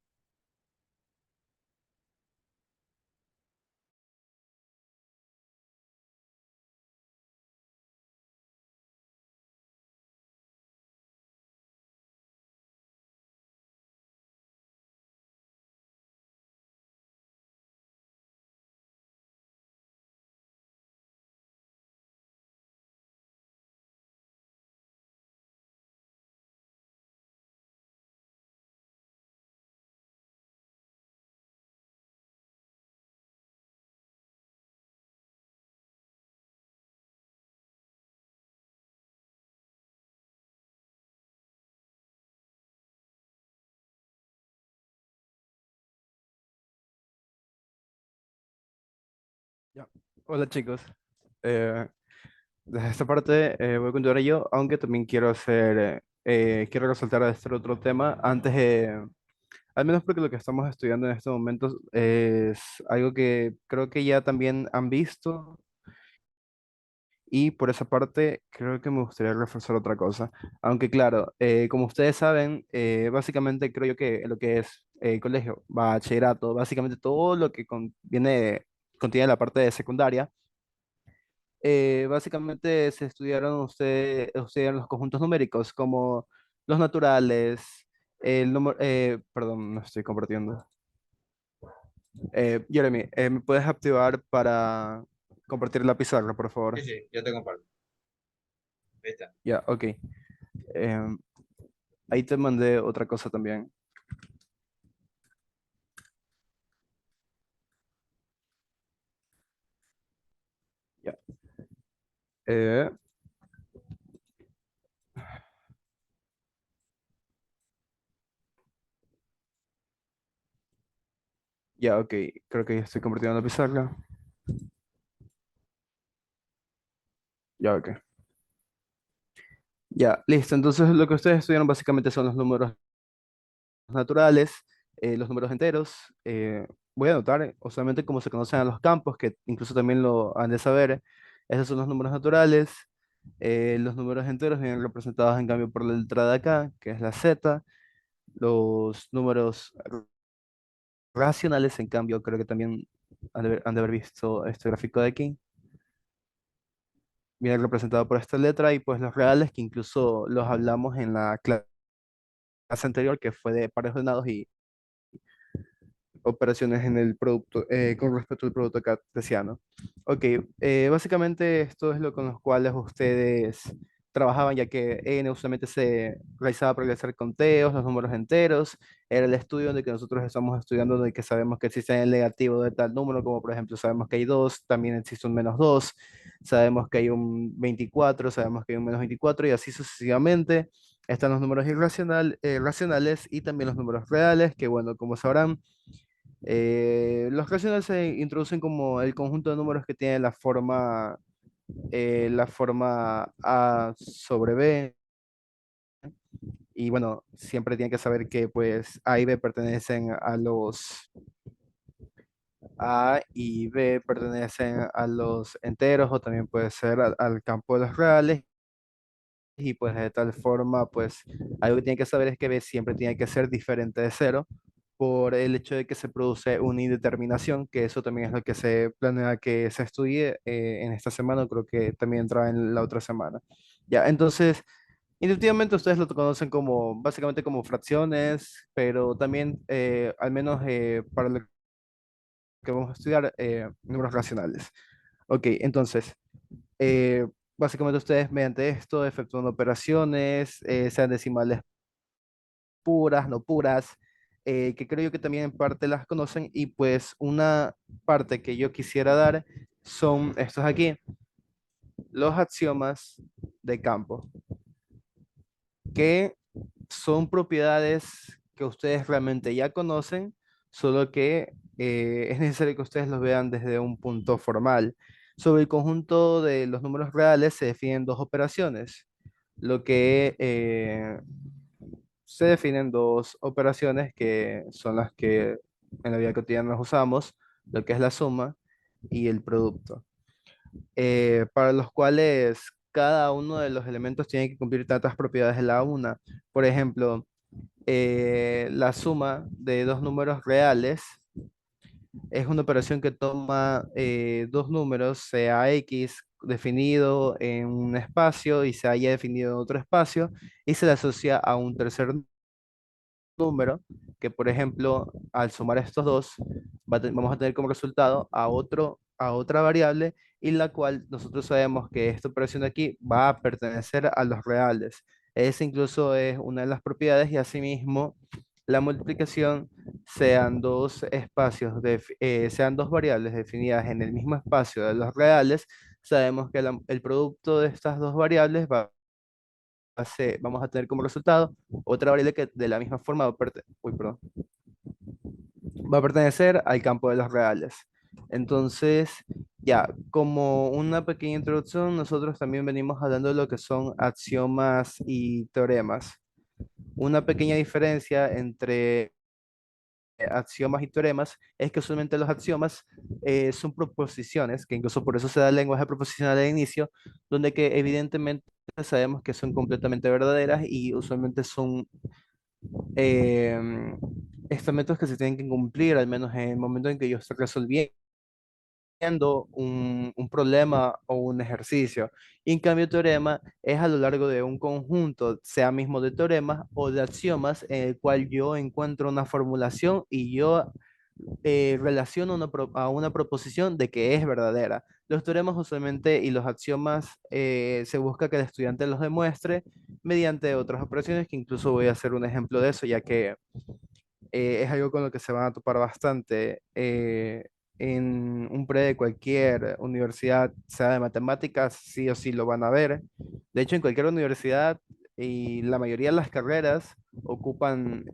Ya. Hola chicos. Eh, Desde esta parte voy a continuar yo, aunque también quiero quiero resaltar este otro tema antes de, al menos porque lo que estamos estudiando en estos momentos es algo que creo que ya también han visto y por esa parte creo que me gustaría reforzar otra cosa. Aunque claro, como ustedes saben, básicamente creo yo que lo que es colegio, bachillerato, básicamente todo lo que contiene la parte de secundaria. Básicamente se estudiaron los conjuntos numéricos como los naturales, el número, perdón, no estoy compartiendo. Jeremy, ¿me puedes activar para compartir la pizarra, por Sí, favor? sí, yo te comparto. Ahí está. Ya, ok. Em, Ahí te mandé otra cosa también. Ya, Eh, ya, ok. Creo que ya estoy compartiendo la pizarra. Ya, ok. Ya, listo. Entonces lo que ustedes estudiaron básicamente son los números naturales, los números enteros. Voy a anotar, usualmente como se conocen a los campos, que incluso también lo han de saber. Esos son los números naturales. Los números enteros vienen representados en cambio por la letra de acá, que es la Z. Los números racionales, en cambio, creo que también han de haber visto este gráfico de aquí. Viene representado por esta letra y pues los reales, que incluso los hablamos en la clase anterior, que fue de pares ordenados y operaciones en el producto con respecto al producto cartesiano. Ok, básicamente esto es lo con los cuales ustedes trabajaban, ya que N usualmente se realizaba para realizar conteos, los números enteros, era el estudio donde que nosotros estamos estudiando, donde que sabemos que existe el negativo de tal número, como por ejemplo sabemos que hay 2, también existe un -2, sabemos que hay un 24, sabemos que hay un -24 y así sucesivamente. Están los números racionales y también los números reales, que bueno, como sabrán, los racionales se introducen como el conjunto de números que tiene la forma A sobre B. Y bueno, siempre tienen que saber que pues A y B pertenecen A y B pertenecen a los enteros o también puede ser al campo de los reales. Y pues de tal forma, pues algo que tienen que saber es que B siempre tiene que ser diferente de cero por el hecho de que se produce una indeterminación, que eso también es lo que se planea que se estudie en esta semana, creo que también entra en la otra semana. Ya, entonces, intuitivamente ustedes lo conocen como, básicamente como fracciones, pero también, al menos para lo que vamos a estudiar, números racionales. Ok, entonces, eh, básicamente ustedes mediante esto efectúan operaciones, sean decimales puras, no puras, que creo yo que también en parte las conocen y pues una parte que yo quisiera dar son estos aquí, los axiomas de campo, que son propiedades que ustedes realmente ya conocen, solo que es necesario que ustedes los vean desde un punto formal. Sobre el conjunto de los números reales se definen dos operaciones. Lo que Se definen dos operaciones que son las que en la vida cotidiana nos usamos, lo que es la suma y el producto, para los cuales cada uno de los elementos tiene que cumplir tantas propiedades de la una. Por ejemplo, la suma de dos números reales es una operación que toma dos números, sea X definido en un espacio y sea Y definido en otro espacio, y se le asocia a un tercer número, que por ejemplo, al sumar estos dos, vamos a tener como resultado a otra variable, y la cual nosotros sabemos que esta operación de aquí va a pertenecer a los reales. Esa incluso es una de las propiedades y asimismo la multiplicación sean dos variables definidas en el mismo espacio de los reales, sabemos que el producto de estas dos variables vamos a tener como resultado otra variable que de la misma forma va a pertenecer al campo de los reales. Entonces, Ya, como una pequeña introducción, nosotros también venimos hablando de lo que son axiomas y teoremas. Una pequeña diferencia entre axiomas y teoremas es que usualmente los axiomas son proposiciones, que incluso por eso se da el lenguaje proposicional al inicio, donde que evidentemente sabemos que son completamente verdaderas y usualmente son eh, estos métodos que se tienen que cumplir, al menos en el momento en que yo estoy resolviendo un problema o un ejercicio. Y en cambio, teorema es a lo largo de un conjunto, sea mismo de teoremas o de axiomas, en el cual yo encuentro una formulación y yo relaciono a una proposición de que es verdadera. Los teoremas usualmente y los axiomas se busca que el estudiante los demuestre mediante otras operaciones, que incluso voy a hacer un ejemplo de eso, ya que es algo con lo que se van a topar bastante en un pre de cualquier universidad, sea de matemáticas, sí o sí lo van a ver. De hecho, en cualquier universidad y la mayoría de las carreras ocupan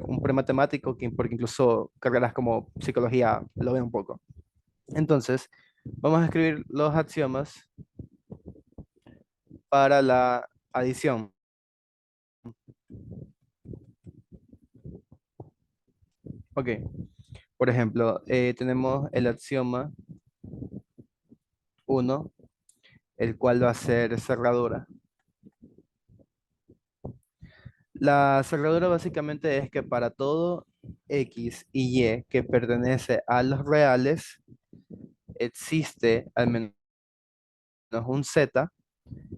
un pre-matemático, porque incluso carreras como psicología lo ven un poco. Entonces, vamos a escribir los axiomas para la adición. Ok, por ejemplo, tenemos el axioma uno, el cual va a ser cerradura. La cerradura básicamente es que para todo X y Y que pertenece a los reales, existe al menos un Z,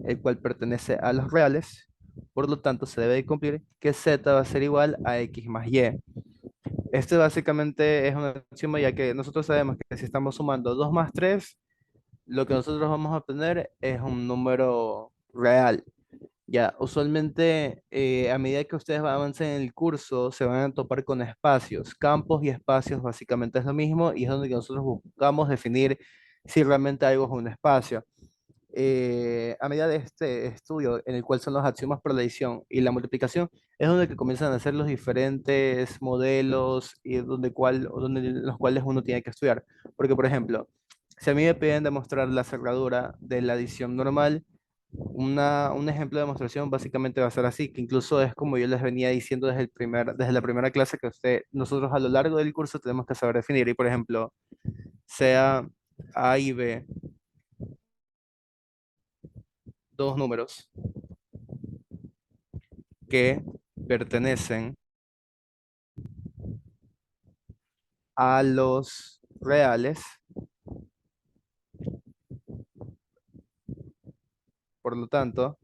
el cual pertenece a los reales. Por lo tanto, se debe de cumplir que Z va a ser igual a X más Y. Este básicamente es un axioma, ya que nosotros sabemos que si estamos sumando 2 más 3, lo que nosotros vamos a obtener es un número real. Ya, usualmente a medida que ustedes avancen en el curso, se van a topar con espacios. Campos y espacios básicamente es lo mismo y es donde que nosotros buscamos definir si realmente algo es un espacio. A medida de este estudio, en el cual son los axiomas por la adición y la multiplicación, es donde que comienzan a hacer los diferentes modelos y donde los cuales uno tiene que estudiar. Porque, por ejemplo, si a mí me piden demostrar la cerradura de la adición normal, un ejemplo de demostración básicamente va a ser así, que incluso es como yo les venía diciendo desde la primera clase que nosotros a lo largo del curso tenemos que saber definir. Y por ejemplo, sea A y B, dos números que pertenecen a los reales, por lo tanto,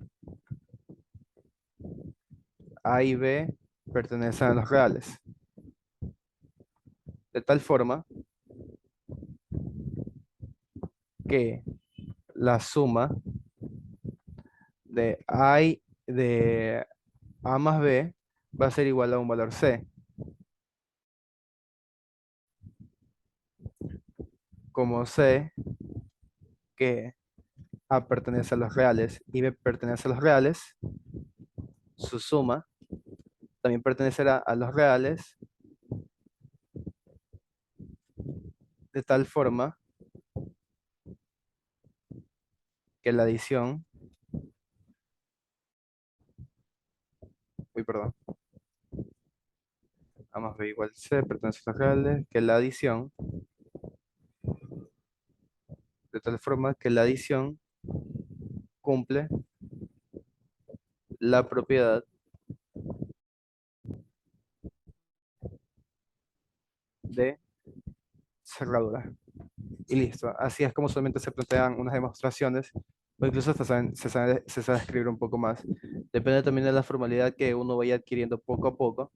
A y B pertenecen a los reales. De tal forma que la suma de A más B va a ser igual a un valor C. Como C que A pertenece a los reales y B pertenece a los reales, su suma también pertenecerá a los reales, de tal forma que la adición, uy, perdón, A más B igual C pertenece a los reales, que la adición, de tal forma que la adición cumple la propiedad de cerradura. Y listo. Así es como solamente se plantean unas demostraciones, o incluso hasta se sabe escribir un poco más. Depende también de la formalidad que uno vaya adquiriendo poco a poco,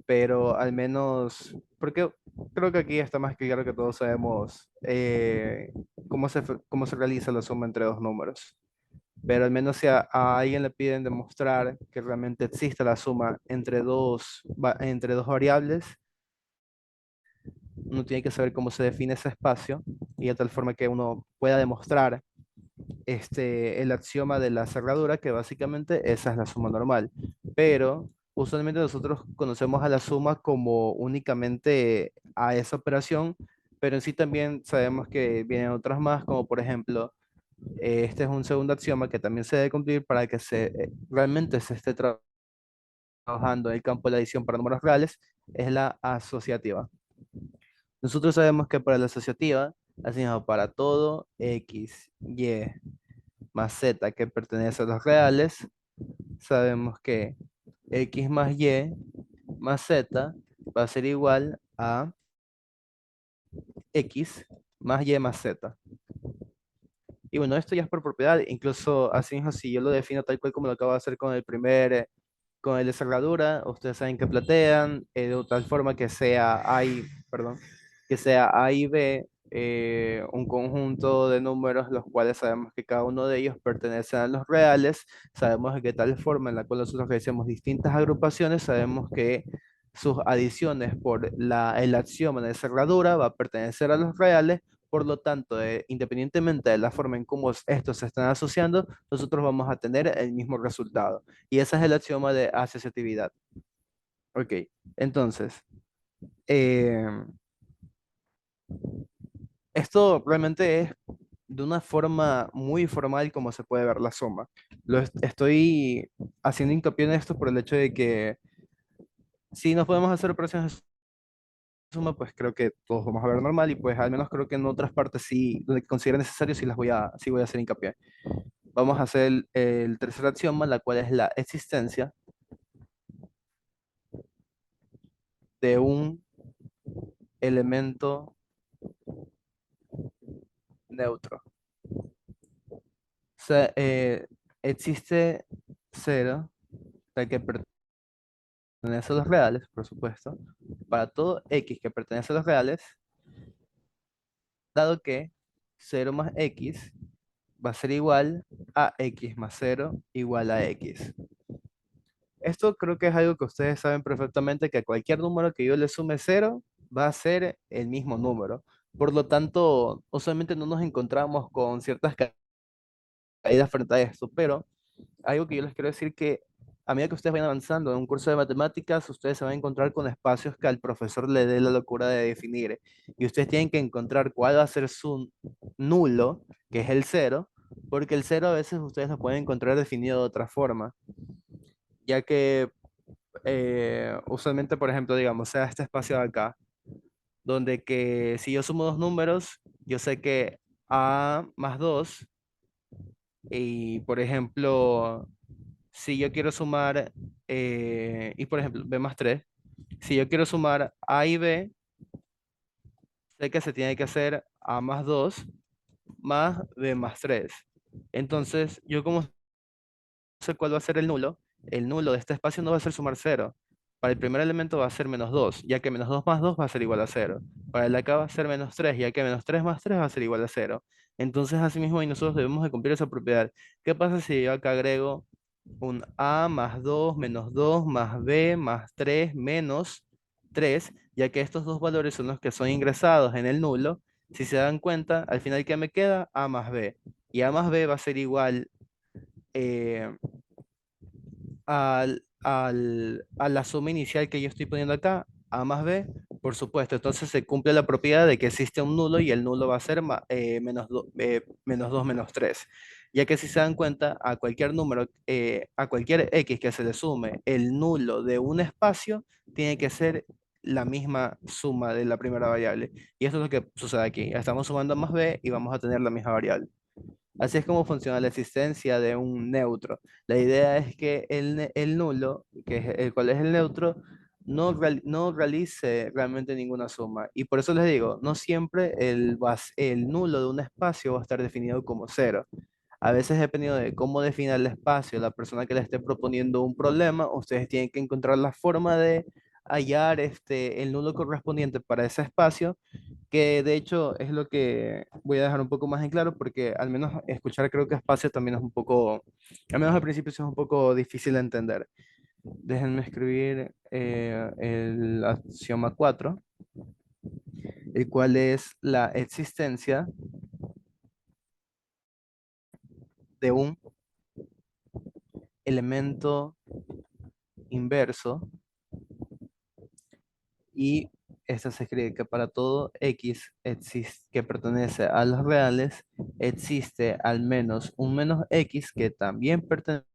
pero al menos, porque creo que aquí está más que claro que todos sabemos cómo se realiza la suma entre dos números. Pero al menos si a alguien le piden demostrar que realmente existe la suma entre dos variables, uno tiene que saber cómo se define ese espacio y de tal forma que uno pueda demostrar el axioma de la cerradura, que básicamente esa es la suma normal. Pero usualmente nosotros conocemos a la suma como únicamente a esa operación, pero en sí también sabemos que vienen otras más, como por ejemplo, este es un segundo axioma que también se debe cumplir para que realmente se esté trabajando en el campo de la adición para números reales, es la asociativa. Nosotros sabemos que para la asociativa, así mismo para todo x, y más z que pertenece a los reales, sabemos que x más y más z va a ser igual a x más y más z. Y bueno, esto ya es por propiedad, incluso así mismo si yo lo defino tal cual como lo acabo de hacer con el con el de cerradura, ustedes saben que platean, de tal forma que sea perdón, que sea A y B, un conjunto de números, los cuales sabemos que cada uno de ellos pertenecen a los reales, sabemos de que tal forma en la cual nosotros realizamos distintas agrupaciones, sabemos que sus adiciones por el axioma de cerradura va a pertenecer a los reales, por lo tanto, independientemente de la forma en cómo estos se están asociando, nosotros vamos a tener el mismo resultado. Y ese es el axioma de asociatividad. Ok, entonces, eh, esto realmente es de una forma muy formal como se puede ver la suma. Estoy haciendo hincapié en esto por el hecho de que si nos podemos hacer operaciones de suma, pues creo que todos vamos a ver normal y pues al menos creo que en otras partes sí, donde considere necesario, sí voy a hacer hincapié. Vamos a hacer el tercer axioma, la cual es la existencia de un elemento neutro. Sea, existe cero, tal que pertenece a los reales, por supuesto, para todo x que pertenece a los reales, dado que cero más x va a ser igual a x más cero igual a x. Esto creo que es algo que ustedes saben perfectamente, que a cualquier número que yo le sume cero va a ser el mismo número. Por lo tanto, usualmente no nos encontramos con ciertas caídas frente a esto, pero algo que yo les quiero decir que a medida que ustedes vayan avanzando en un curso de matemáticas, ustedes se van a encontrar con espacios que al profesor le dé la locura de definir. Y ustedes tienen que encontrar cuál va a ser su nulo, que es el cero, porque el cero a veces ustedes lo pueden encontrar definido de otra forma, ya que usualmente, por ejemplo, digamos, sea este espacio de acá, donde que si yo sumo dos números, yo sé que a más 2 y, por ejemplo, si yo quiero sumar, y por ejemplo, b más 3 si yo quiero sumar a y b, sé que se tiene que hacer a más 2 más b más 3. Entonces, yo como sé cuál va a ser el nulo de este espacio no va a ser sumar cero. Para el primer elemento va a ser menos 2 ya que menos 2 más 2 va a ser igual a cero. Para el de acá va a ser menos 3 ya que menos 3 más 3 va a ser igual a cero. Entonces, asimismo, y nosotros debemos de cumplir esa propiedad. ¿Qué pasa si yo acá agrego un a más 2 menos 2 más b más 3 menos 3, ya que estos dos valores son los que son ingresados en el nulo? Si se dan cuenta, al final, ¿qué me queda? A más b. Y a más b va a ser igual eh, a la suma inicial que yo estoy poniendo acá, a más b, por supuesto. Entonces se cumple la propiedad de que existe un nulo y el nulo va a ser menos 2 menos 3. Ya que si se dan cuenta, a cualquier número, a cualquier x que se le sume el nulo de un espacio, tiene que ser la misma suma de la primera variable. Y eso es lo que sucede aquí. Estamos sumando a más b y vamos a tener la misma variable. Así es como funciona la existencia de un neutro. La idea es que el nulo, que es el cual es el neutro, no realice realmente ninguna suma. Y por eso les digo, no siempre el nulo de un espacio va a estar definido como cero. A veces, dependiendo de cómo defina el espacio la persona que le esté proponiendo un problema, ustedes tienen que encontrar la forma de hallar el nulo correspondiente para ese espacio, que de hecho es lo que voy a dejar un poco más en claro, porque al menos escuchar creo que espacio también es un poco, al menos al principio sí es un poco difícil de entender. Déjenme escribir el axioma 4, el cual es la existencia de un elemento inverso y esta se escribe que para todo x que pertenece a los reales, existe al menos un menos x que también pertenece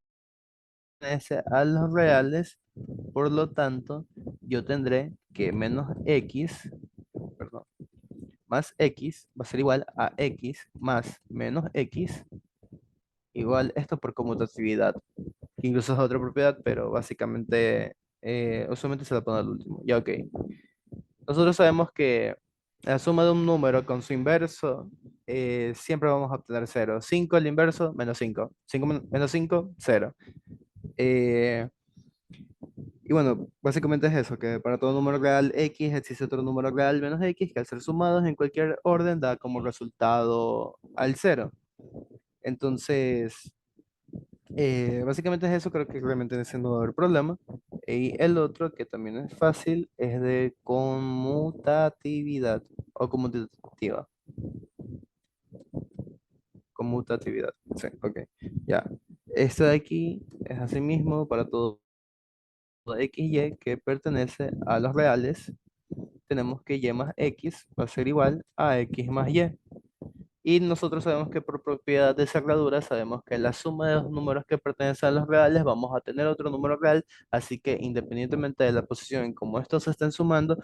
a los reales. Por lo tanto, yo tendré que menos x, perdón, más x va a ser igual a x más menos x, igual esto por conmutatividad, que incluso es otra propiedad, pero básicamente usualmente se la pone al último. Ya, ok. Nosotros sabemos que la suma de un número con su inverso siempre vamos a obtener cero. 5 el inverso, menos 5. 5 menos 5, cero. Eh, y bueno, básicamente es eso, que para todo número real x existe otro número real menos x, que al ser sumados en cualquier orden da como resultado al cero. Entonces, básicamente es eso, creo que realmente en ese no va a haber problema. Y el otro, que también es fácil, es de conmutatividad o conmutativa. Conmutatividad, sí, ok. Ya. Esto de aquí es así mismo para todo x y que pertenece a los reales. Tenemos que y más x va a ser igual a x más y. Y nosotros sabemos que por propiedad de cerradura sabemos que la suma de los números que pertenecen a los reales vamos a tener otro número real, así que independientemente de la posición en cómo estos se estén sumando,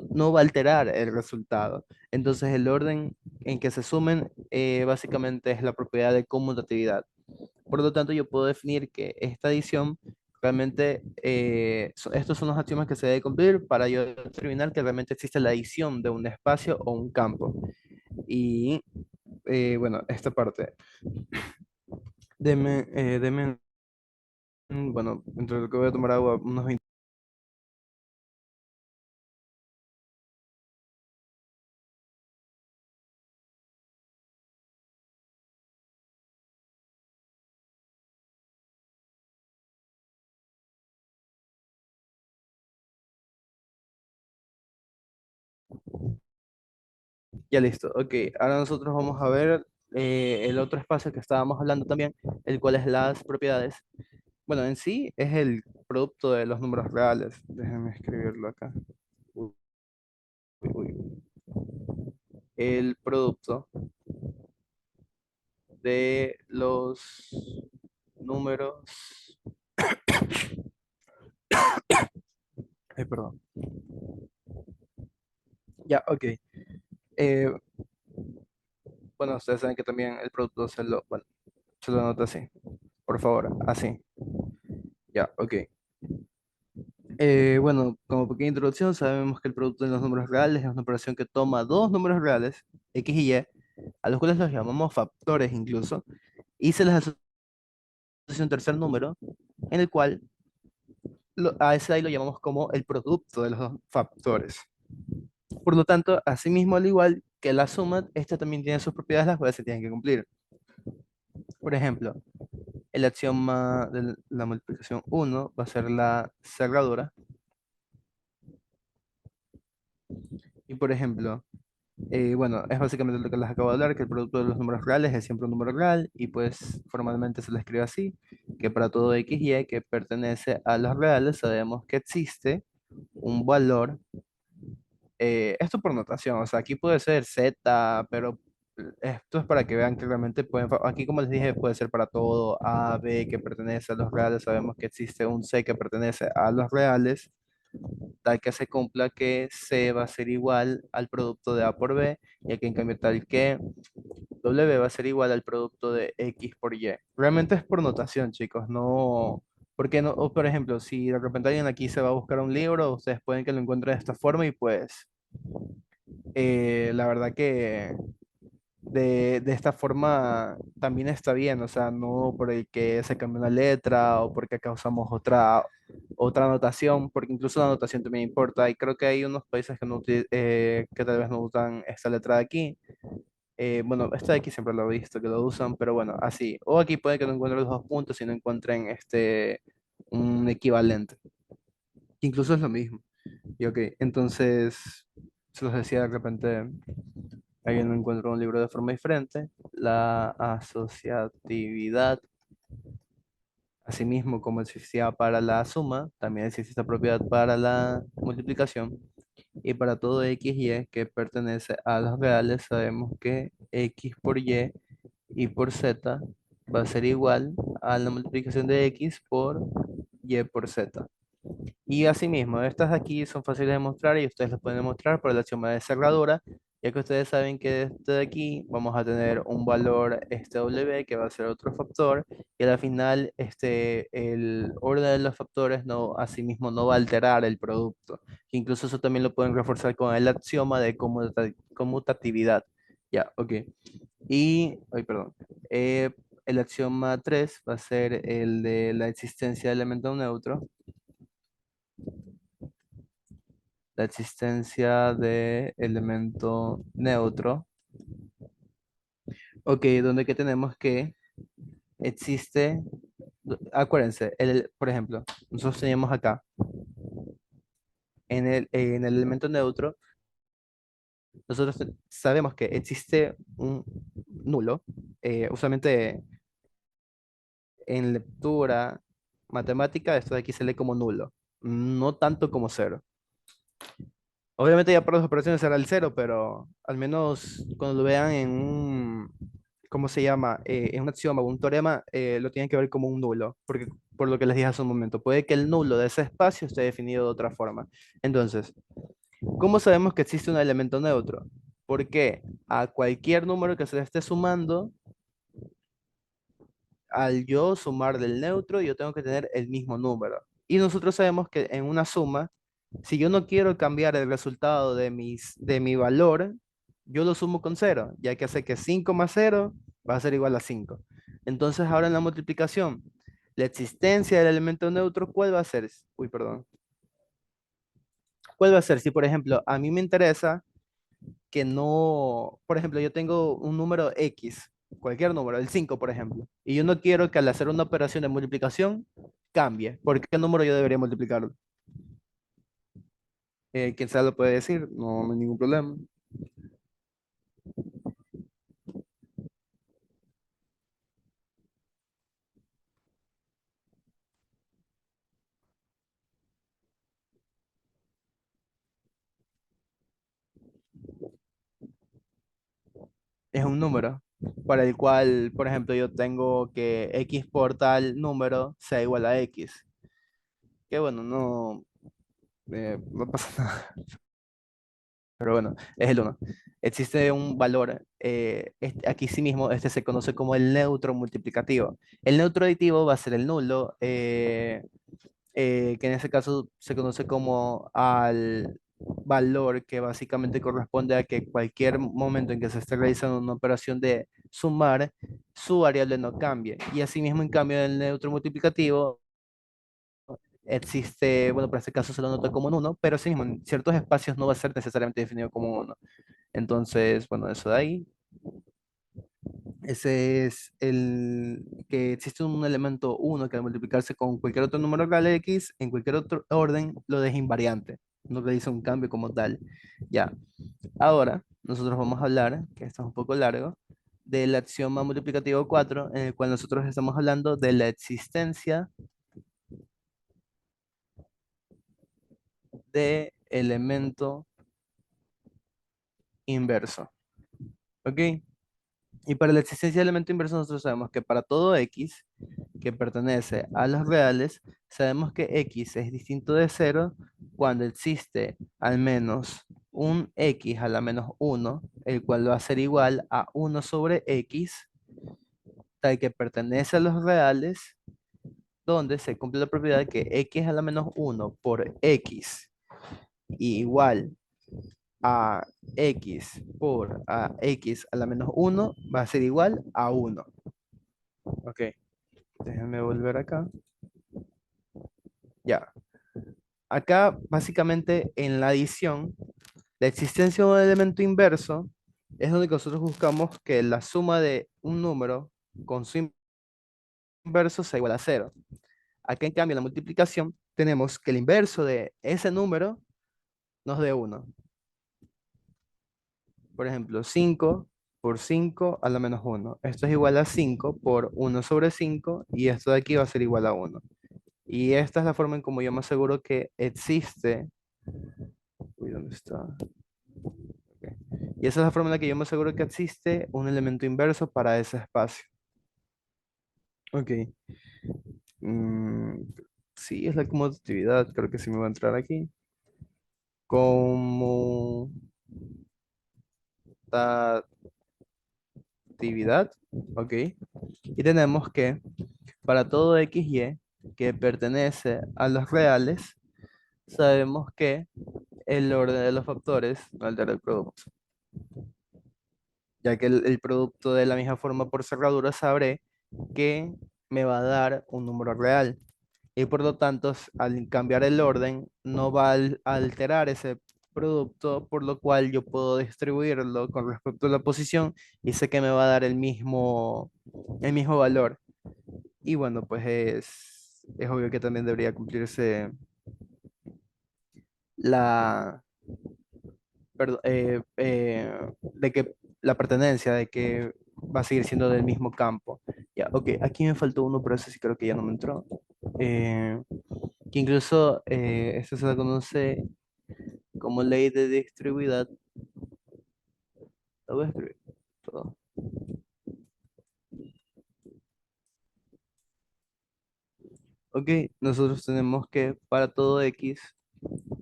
no va a alterar el resultado. Entonces el orden en que se sumen básicamente es la propiedad de conmutatividad. Por lo tanto, yo puedo definir que esta adición realmente, estos son los axiomas que se debe cumplir para yo determinar que realmente existe la adición de un espacio o un campo. Y bueno, esta parte. Deme, bueno, entre lo que voy a tomar agua, unos 20. Ya listo, ok. Ahora nosotros vamos a ver el otro espacio que estábamos hablando también, el cual es las propiedades. Bueno, en sí es el producto de los números reales. Déjenme escribirlo acá. Uy, uy, uy. El producto de los números. Ay, perdón. Ya, ok. Eh, bueno, ustedes saben que también el producto bueno, se lo anota así. Por favor, así. Ya, ok. Bueno, como pequeña introducción, sabemos que el producto de los números reales es una operación que toma dos números reales, x y y, a los cuales los llamamos factores incluso, y se les asocia un tercer número, en el cual a ese ahí lo llamamos como el producto de los dos factores. Por lo tanto, asimismo, al igual que la suma, esta también tiene sus propiedades las cuales se tienen que cumplir. Por ejemplo, el axioma de la multiplicación 1 va a ser la cerradura. Y por ejemplo, bueno, es básicamente lo que les acabo de hablar, que el producto de los números reales es siempre un número real y pues formalmente se le escribe así, que para todo x y y que pertenece a los reales sabemos que existe un valor, esto por notación, o sea, aquí puede ser z, pero esto es para que vean que realmente pueden, aquí como les dije, puede ser para todo a, b que pertenece a los reales, sabemos que existe un c que pertenece a los reales, tal que se cumpla que C va a ser igual al producto de A por B, y aquí en cambio tal que W va a ser igual al producto de X por Y. Realmente es por notación, chicos, no... Porque no, o por ejemplo, si de repente alguien aquí se va a buscar un libro, ustedes pueden que lo encuentren de esta forma y pues la verdad que de esta forma también está bien, o sea, no por el que se cambia una letra o porque acá usamos otra anotación, porque incluso la anotación también importa, y creo que hay unos países que, que tal vez no usan esta letra de aquí. Bueno, esta de aquí siempre lo he visto que lo usan, pero bueno, así. O aquí puede que no encuentren los dos puntos y no encuentren un equivalente, que incluso es lo mismo. Y ok, entonces, se los decía de repente. Alguien no encuentra un libro de forma diferente. La asociatividad, asimismo como existía para la suma, también existe esta propiedad para la multiplicación. Y para todo x y que pertenece a los reales, sabemos que x por y por z va a ser igual a la multiplicación de x por y por z. Y asimismo, estas de aquí son fáciles de demostrar y ustedes las pueden demostrar por el axioma de cerradura, ya que ustedes saben que este de aquí vamos a tener un valor este W que va a ser otro factor y al final el orden de los factores no, asimismo no va a alterar el producto. Incluso eso también lo pueden reforzar con el axioma de conmutatividad. Ya, ok. Y, ay, perdón. El axioma 3 va a ser el de la existencia de elemento neutro. La existencia de elemento neutro. Ok, donde que tenemos que existe, acuérdense, por ejemplo, nosotros teníamos acá, en el elemento neutro, nosotros sabemos que existe un nulo, usualmente en lectura matemática, esto de aquí se lee como nulo, no tanto como cero. Obviamente ya por las operaciones será el cero, pero al menos cuando lo vean en un, ¿cómo se llama? En un axioma o un teorema, lo tienen que ver como un nulo, porque por lo que les dije hace un momento, puede que el nulo de ese espacio esté definido de otra forma. Entonces, ¿cómo sabemos que existe un elemento neutro? Porque a cualquier número que se le esté sumando, al yo sumar del neutro, yo tengo que tener el mismo número. Y nosotros sabemos que en una suma, si yo no quiero cambiar el resultado de mi valor, yo lo sumo con cero, ya que sé que 5 más cero va a ser igual a 5. Entonces ahora en la multiplicación, la existencia del elemento neutro, ¿cuál va a ser? Uy, perdón. ¿Cuál va a ser? Si por ejemplo a mí me interesa que no, por ejemplo, yo tengo un número X, cualquier número, el 5 por ejemplo, y yo no quiero que al hacer una operación de multiplicación cambie. ¿Por qué número yo debería multiplicarlo? Quien sea lo puede decir, no, no hay ningún problema. Es un número para el cual, por ejemplo, yo tengo que X por tal número sea igual a X. Que bueno, no, no pasa nada. Pero bueno, es el uno. Existe un valor, aquí sí mismo, este se conoce como el neutro multiplicativo. El neutro aditivo va a ser el nulo, que en ese caso se conoce como al valor que básicamente corresponde a que cualquier momento en que se esté realizando una operación de sumar, su variable no cambie. Y asimismo, en cambio, el neutro multiplicativo existe, bueno, para este caso se lo nota como un uno, pero sí mismo en ciertos espacios no va a ser necesariamente definido como un 1. Entonces, bueno, eso de ahí. Ese es el que existe un elemento uno que al multiplicarse con cualquier otro número real X, en cualquier otro orden, lo deja invariante. No realiza un cambio como tal. Ya. Ahora, nosotros vamos a hablar, que esto es un poco largo, del axioma multiplicativo 4 en el cual nosotros estamos hablando de la existencia de elemento inverso. ¿Ok? Y para la existencia de elemento inverso, nosotros sabemos que para todo x que pertenece a los reales, sabemos que x es distinto de cero cuando existe al menos un x a la menos uno, el cual va a ser igual a uno sobre x, tal que pertenece a los reales, donde se cumple la propiedad de que x a la menos uno por x igual a x por a x a la menos uno va a ser igual a uno. Ok, déjenme volver acá. Ya. Acá, básicamente, en la adición, la existencia de un elemento inverso es donde nosotros buscamos que la suma de un número con su inverso sea igual a cero. Acá, en cambio, en la multiplicación, tenemos que el inverso de ese número nos dé 1. Por ejemplo, 5 por 5 a la menos uno. Esto es igual a 5 por uno sobre 5 y esto de aquí va a ser igual a uno. Y esta es la forma en como yo me aseguro que existe Uy, ¿dónde está? Ok. Y esa es la forma en la que yo me aseguro que existe un elemento inverso para ese espacio. Ok. Mm, sí, es la conmutatividad. Creo que sí me va a entrar aquí. Conmutatividad. Ok. Y tenemos que para todo x, y que pertenece a los reales, sabemos que el orden de los factores no altera el producto, ya que el producto de la misma forma por cerradura sabré que me va a dar un número real. Y por lo tanto, al cambiar el orden, no va a alterar ese producto, por lo cual yo puedo distribuirlo con respecto a la posición y sé que me va a dar el mismo valor. Y bueno, pues es obvio que también debería cumplirse la, de que la pertenencia, de que va a seguir siendo del mismo campo. Ya, ok, aquí me faltó uno, pero ese sí creo que ya no me entró. Eh, que incluso esto se la conoce como ley de distribuidad. Lo voy a escribir todo. Ok, nosotros tenemos que para todo x,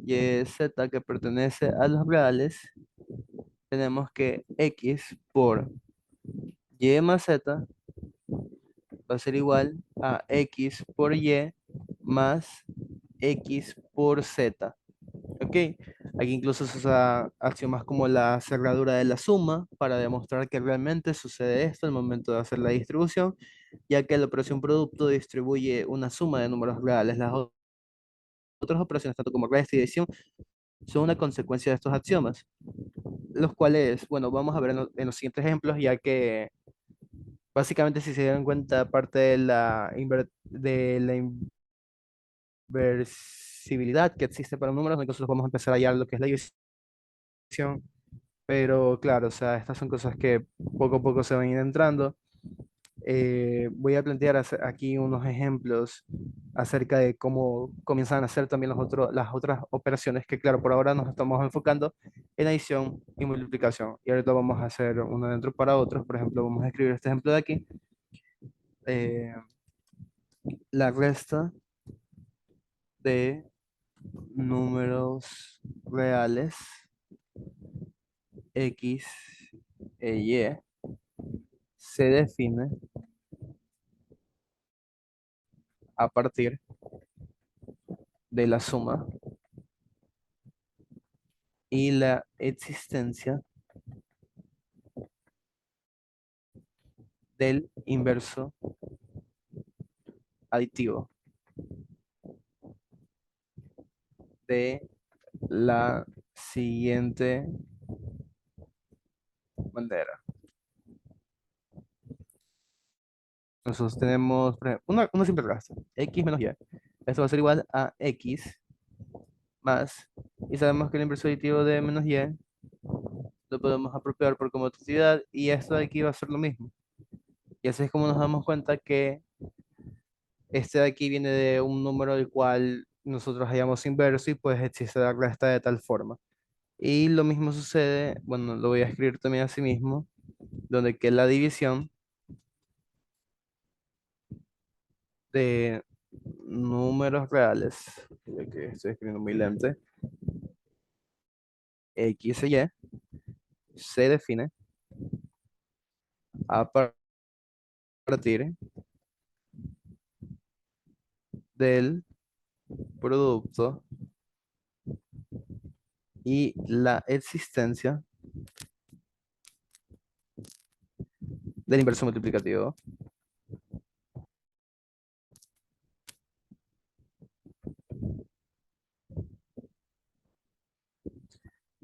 y, z que pertenece a los reales, tenemos que x por y más z va a ser igual a x por y más x por z. Ok, aquí incluso se usa axiomas como la cerradura de la suma para demostrar que realmente sucede esto al momento de hacer la distribución, ya que la operación producto distribuye una suma de números reales. Las otras operaciones, tanto como resta y división, son una consecuencia de estos axiomas, los cuales, bueno, vamos a ver en los siguientes ejemplos, ya que básicamente, si se dan cuenta, parte de de la inversibilidad que existe para números, entonces vamos a empezar a hallar lo que es la división. Pero claro, o sea, estas son cosas que poco a poco se van a ir entrando. Voy a plantear aquí unos ejemplos acerca de cómo comienzan a hacer también las otras operaciones, que claro, por ahora nos estamos enfocando en adición y multiplicación. Y ahorita vamos a hacer uno dentro para otros. Por ejemplo, vamos a escribir este ejemplo de aquí. Eh, la resta de números reales x e y se define a partir de la suma y la existencia del inverso aditivo de la siguiente manera. Nosotros tenemos por ejemplo, una simple resta, x menos y. Esto va a ser igual a x más, y sabemos que el inverso aditivo de menos y lo podemos apropiar por comodidad, y esto de aquí va a ser lo mismo. Y así es como nos damos cuenta que este de aquí viene de un número el cual nosotros hallamos inverso y pues existe la resta de tal forma. Y lo mismo sucede, bueno, lo voy a escribir también así mismo, donde que la división de números reales, ya que estoy escribiendo muy lento, x y se define a partir del producto y la existencia del inverso multiplicativo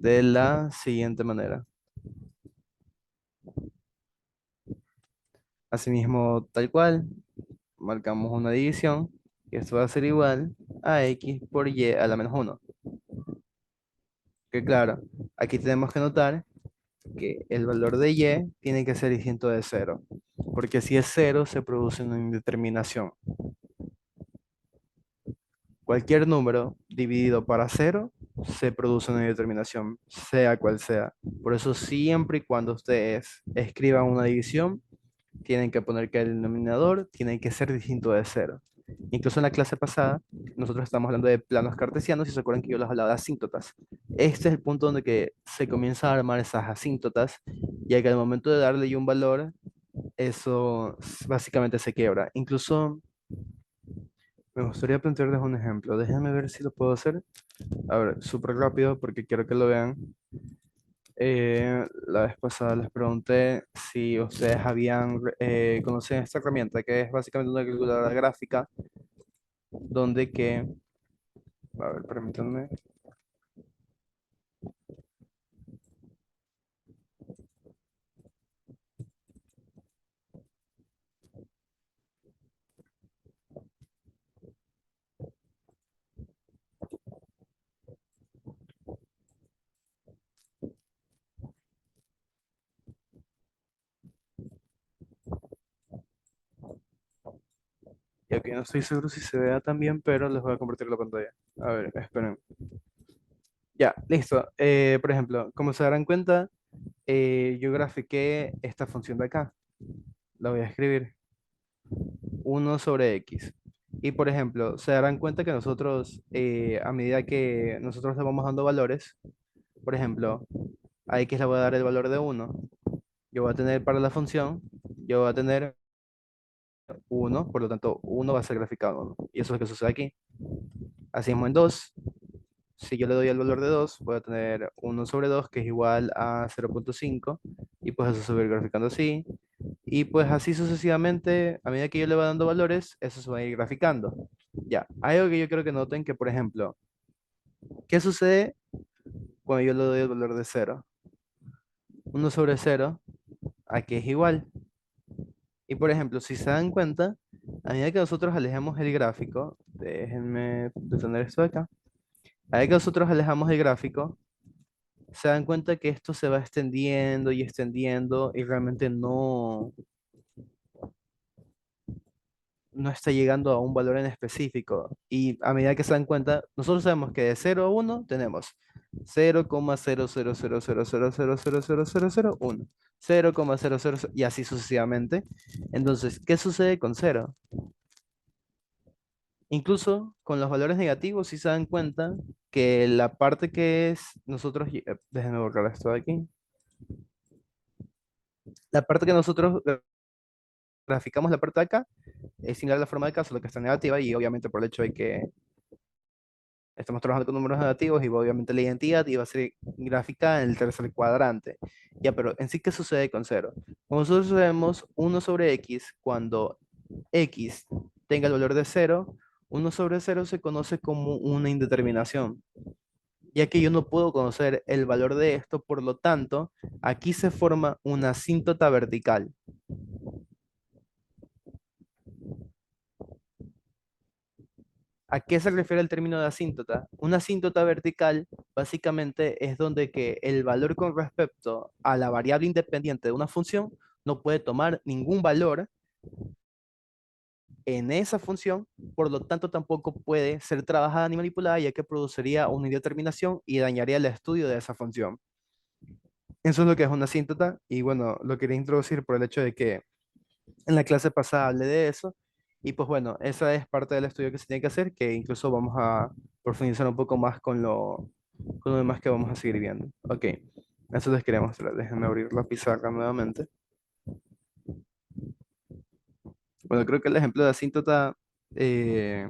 de la siguiente manera. Asimismo, tal cual, marcamos una división, y esto va a ser igual a x por y a la menos 1. Que claro, aquí tenemos que notar que el valor de y tiene que ser distinto de 0, porque si es 0 se produce una indeterminación. Cualquier número dividido para 0 se produce una determinación, sea cual sea. Por eso siempre y cuando ustedes escriban una división, tienen que poner que el denominador tiene que ser distinto de cero. Incluso en la clase pasada, nosotros estamos hablando de planos cartesianos y se acuerdan que yo les hablaba de asíntotas. Este es el punto donde que se comienza a armar esas asíntotas, ya que al momento de darle yo un valor, eso básicamente se quiebra. Incluso me gustaría plantearles un ejemplo. Déjenme ver si lo puedo hacer. A ver, súper rápido porque quiero que lo vean. La vez pasada les pregunté si ustedes habían conocido esta herramienta, que es básicamente una calculadora gráfica, donde que, a ver, permítanme. Y aquí no estoy seguro si se vea también, pero les voy a compartir la pantalla. A ver, esperen. Ya, listo. Por ejemplo, como se darán cuenta, yo grafiqué esta función de acá. La voy a escribir. 1/x. Y por ejemplo, se darán cuenta que nosotros, a medida que nosotros le vamos dando valores, por ejemplo, a x le voy a dar el valor de 1. Yo voy a tener para la función, yo voy a tener 1, por lo tanto 1 va a ser graficado en 1. Y eso es lo que sucede aquí. Así mismo en 2, si yo le doy el valor de 2, voy a tener 1/2, que es igual a 0.5, y pues eso se va a ir graficando así. Y pues así sucesivamente, a medida que yo le va dando valores, eso se va a ir graficando. Ya, hay algo que yo quiero que noten que, por ejemplo, ¿qué sucede cuando yo le doy el valor de 0? 1/0, aquí es igual. Y por ejemplo, si se dan cuenta, a medida que nosotros alejamos el gráfico, déjenme detener esto de acá, a medida que nosotros alejamos el gráfico, se dan cuenta que esto se va extendiendo y realmente no está llegando a un valor en específico. Y a medida que se dan cuenta, nosotros sabemos que de 0 a 1 tenemos 0,00000000001, 0,000 y así sucesivamente. Entonces, ¿qué sucede con cero? Incluso con los valores negativos, si se dan cuenta que la parte que es nosotros, déjenme borrar esto de aquí, la parte que nosotros graficamos, la parte de acá, es similar a la forma de caso, lo que está negativa, y obviamente por el hecho de que estamos trabajando con números negativos y obviamente la identidad iba a ser gráfica en el tercer cuadrante. Ya, pero en sí, ¿qué sucede con cero? Como nosotros vemos 1/x, cuando x tenga el valor de 0, 1/0 se conoce como una indeterminación, ya que yo no puedo conocer el valor de esto, por lo tanto, aquí se forma una asíntota vertical. ¿A qué se refiere el término de asíntota? Una asíntota vertical básicamente es donde que el valor con respecto a la variable independiente de una función no puede tomar ningún valor en esa función, por lo tanto tampoco puede ser trabajada ni manipulada, ya que produciría una indeterminación y dañaría el estudio de esa función. Eso es lo que es una asíntota, y bueno, lo quería introducir por el hecho de que en la clase pasada hablé de eso. Y pues bueno, esa es parte del estudio que se tiene que hacer, que incluso vamos a profundizar un poco más con lo demás que vamos a seguir viendo. Ok, eso les quería mostrar. Déjenme abrir la pizarra nuevamente. Bueno, creo que el ejemplo de asíntota, eh,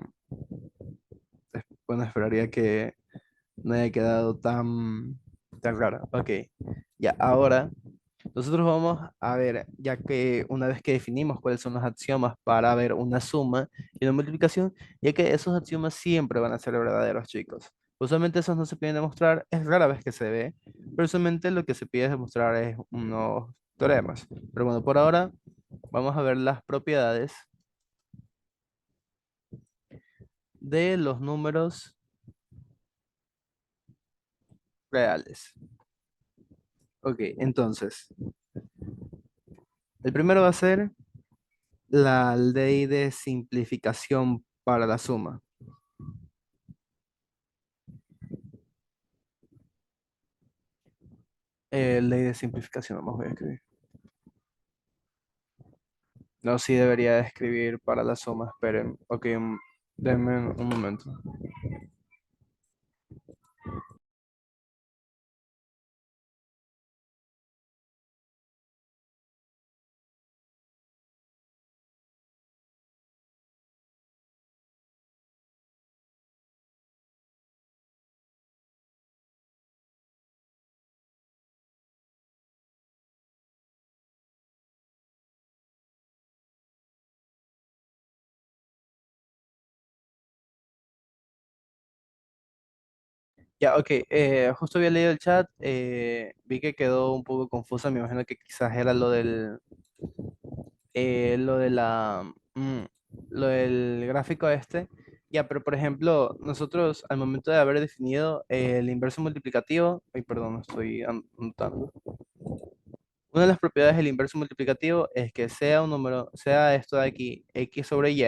bueno, esperaría que no haya quedado tan raro. Ok, ya, ahora nosotros vamos a ver, ya que una vez que definimos cuáles son los axiomas para ver una suma y una multiplicación, ya que esos axiomas siempre van a ser verdaderos, chicos. Usualmente esos no se piden demostrar, es rara vez que se ve, pero usualmente lo que se pide demostrar es unos teoremas. Pero bueno, por ahora vamos a ver las propiedades de los números reales. Ok, entonces, el primero va a ser la ley de simplificación para la suma. Ley de simplificación, vamos a escribir. No, sí debería de escribir para la suma, esperen. Ok, denme un momento. Ya, ok. Justo había leído el chat. Vi que quedó un poco confusa. Me imagino que quizás era lo de lo del gráfico este. Ya, pero por ejemplo, nosotros al momento de haber definido el inverso multiplicativo, ay, perdón, no estoy anotando. Una de las propiedades del inverso multiplicativo es que sea un número, sea esto de aquí, x sobre y,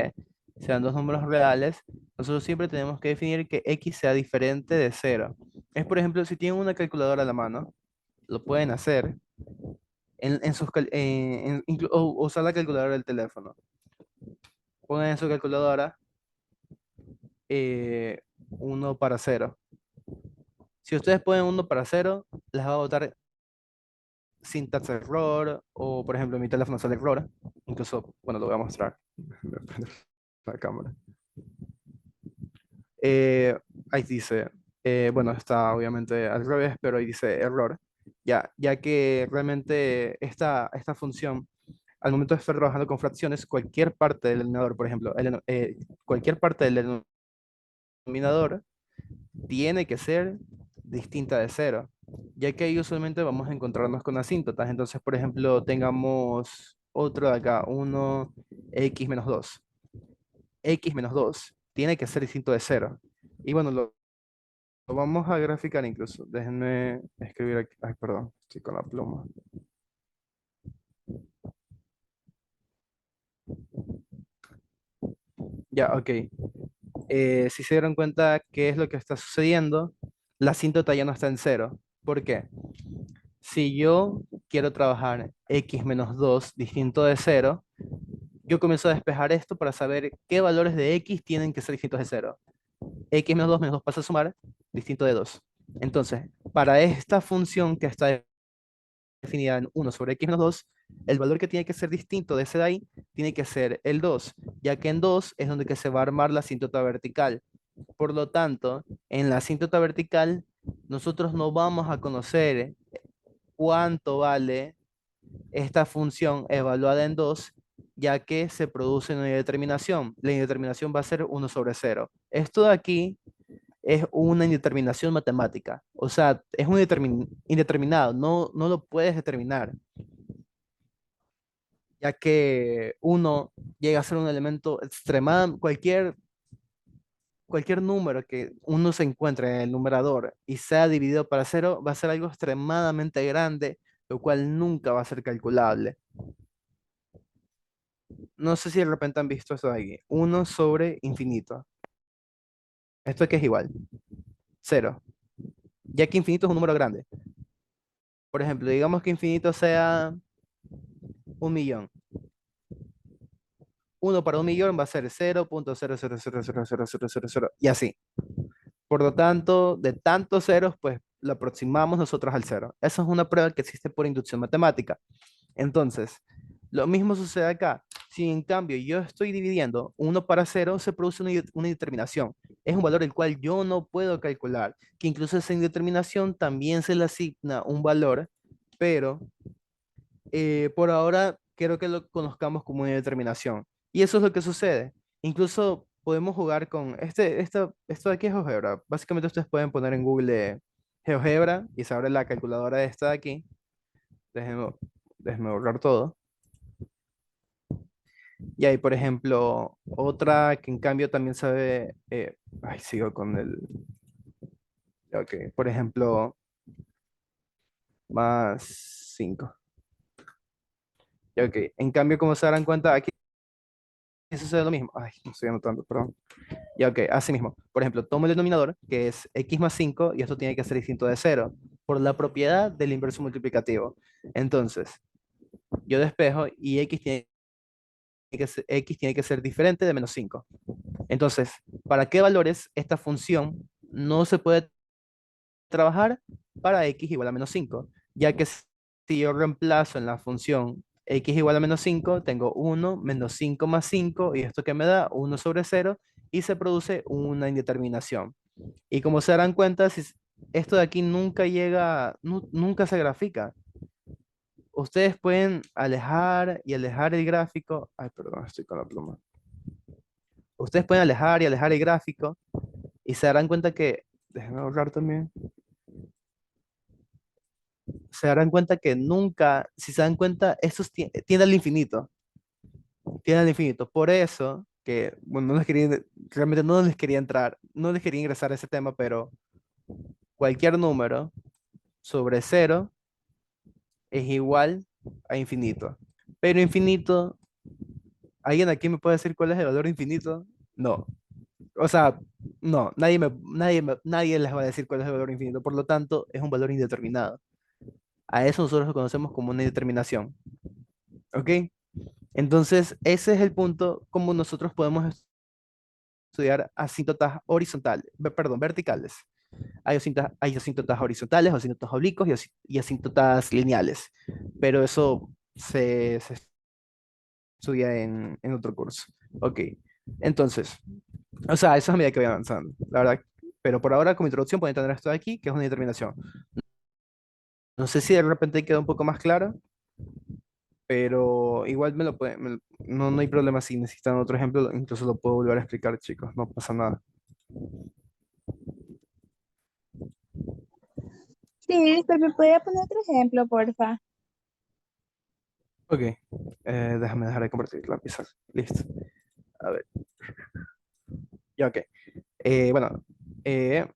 sean dos números reales, nosotros siempre tenemos que definir que x sea diferente de cero. Es, por ejemplo, si tienen una calculadora a la mano, lo pueden hacer en sus o usar la calculadora del teléfono. Pongan en su calculadora 1 para cero. Si ustedes ponen 1 para cero, les va a botar syntax error, o por ejemplo, en mi teléfono sale error. Incluso, bueno, lo voy a mostrar. Voy a prender la cámara. Eh, Ahí dice, bueno, está obviamente al revés, pero ahí dice error. Ya que realmente esta función, al momento de estar trabajando con fracciones, cualquier parte del denominador, por ejemplo, cualquier parte del denominador tiene que ser distinta de cero, ya que ahí usualmente vamos a encontrarnos con asíntotas. Entonces, por ejemplo, tengamos otro de acá, 1 x menos 2. X menos 2 tiene que ser distinto de cero. Y bueno, lo vamos a graficar incluso. Déjenme escribir aquí. Ay, perdón, estoy con la pluma. Ya, ok. Si se dieron cuenta qué es lo que está sucediendo, la asíntota ya no está en cero. ¿Por qué? Si yo quiero trabajar x menos 2 distinto de cero, yo comienzo a despejar esto para saber qué valores de x tienen que ser distintos de cero. X menos 2 pasa a sumar distinto de 2. Entonces, para esta función que está definida en 1 sobre x menos 2, el valor que tiene que ser distinto de ese de ahí tiene que ser el 2, ya que en 2 es donde que se va a armar la asíntota vertical. Por lo tanto, en la asíntota vertical, nosotros no vamos a conocer cuánto vale esta función evaluada en 2, ya que se produce una indeterminación. La indeterminación va a ser 1 sobre 0. Esto de aquí es una indeterminación matemática. O sea, es un indeterminado, no lo puedes determinar, ya que uno llega a ser un elemento extremadamente, cualquier número que uno se encuentre en el numerador y sea dividido para cero, va a ser algo extremadamente grande, lo cual nunca va a ser calculable. No sé si de repente han visto esto de aquí. 1 sobre infinito. ¿Esto qué es igual? Cero. Ya que infinito es un número grande. Por ejemplo, digamos que infinito sea 1.000.000. 1 para 1.000.000 va a ser 0.0000000 y así. Por lo tanto, de tantos ceros, pues lo aproximamos nosotros al cero. Esa es una prueba que existe por inducción matemática. Entonces, lo mismo sucede acá. Si en cambio yo estoy dividiendo 1 para 0, se produce una indeterminación. Es un valor el cual yo no puedo calcular, que incluso esa indeterminación también se le asigna un valor, pero por ahora quiero que lo conozcamos como una determinación. Y eso es lo que sucede. Incluso podemos jugar con esto de aquí es GeoGebra. Básicamente ustedes pueden poner en Google GeoGebra y se abre la calculadora esta de aquí. Déjenme, déjenme borrar todo. Y hay, por ejemplo, otra que en cambio también sabe, ay, sigo con el, ok, por ejemplo, más 5. Ok, en cambio, como se darán cuenta, aquí sucede lo mismo. Ay, no estoy anotando, perdón. Ya, ok, así mismo. Por ejemplo, tomo el denominador, que es x más 5, y esto tiene que ser distinto de cero. por la propiedad del inverso multiplicativo. Entonces, yo despejo y x tiene que ser diferente de menos 5. Entonces, ¿para qué valores esta función no se puede trabajar? Para x igual a menos 5, ya que si yo reemplazo en la función x igual a menos 5, tengo 1 menos 5 más 5, y esto que me da 1 sobre 0, y se produce una indeterminación. Y como se darán cuenta, si esto de aquí nunca llega, nunca se grafica. Ustedes pueden alejar y alejar el gráfico. Ay, perdón, estoy con la pluma. Ustedes pueden alejar y alejar el gráfico y se darán cuenta que, déjenme ahorrar también, se darán cuenta que nunca, si se dan cuenta, estos tienden al infinito, tienden al infinito. Por eso que, bueno, no les quería, realmente no les quería entrar, no les quería ingresar a ese tema, pero cualquier número sobre cero es igual a infinito. Pero infinito, ¿alguien aquí me puede decir cuál es el valor de infinito? No. O sea, no, nadie les va a decir cuál es el valor infinito. Por lo tanto, es un valor indeterminado. A eso nosotros lo conocemos como una indeterminación. ¿Ok? Entonces, ese es el punto como nosotros podemos estudiar asíntotas horizontales, perdón, verticales. Hay asíntotas horizontales, asíntotas oblicuos y asíntotas lineales. Pero eso se estudia en otro curso. Ok. Entonces, o sea, eso es a medida que voy avanzando, la verdad. Pero por ahora, como introducción, pueden tener esto de aquí, que es una determinación. No sé si de repente queda un poco más claro, pero igual me lo pueden, no hay problema si necesitan otro ejemplo, incluso lo puedo volver a explicar, chicos, no pasa nada. Sí, disculpe, ¿podría poner otro ejemplo, porfa? Ok, déjame dejar de compartir la pizarra. Listo. A ver, ya ok. Bueno, eh,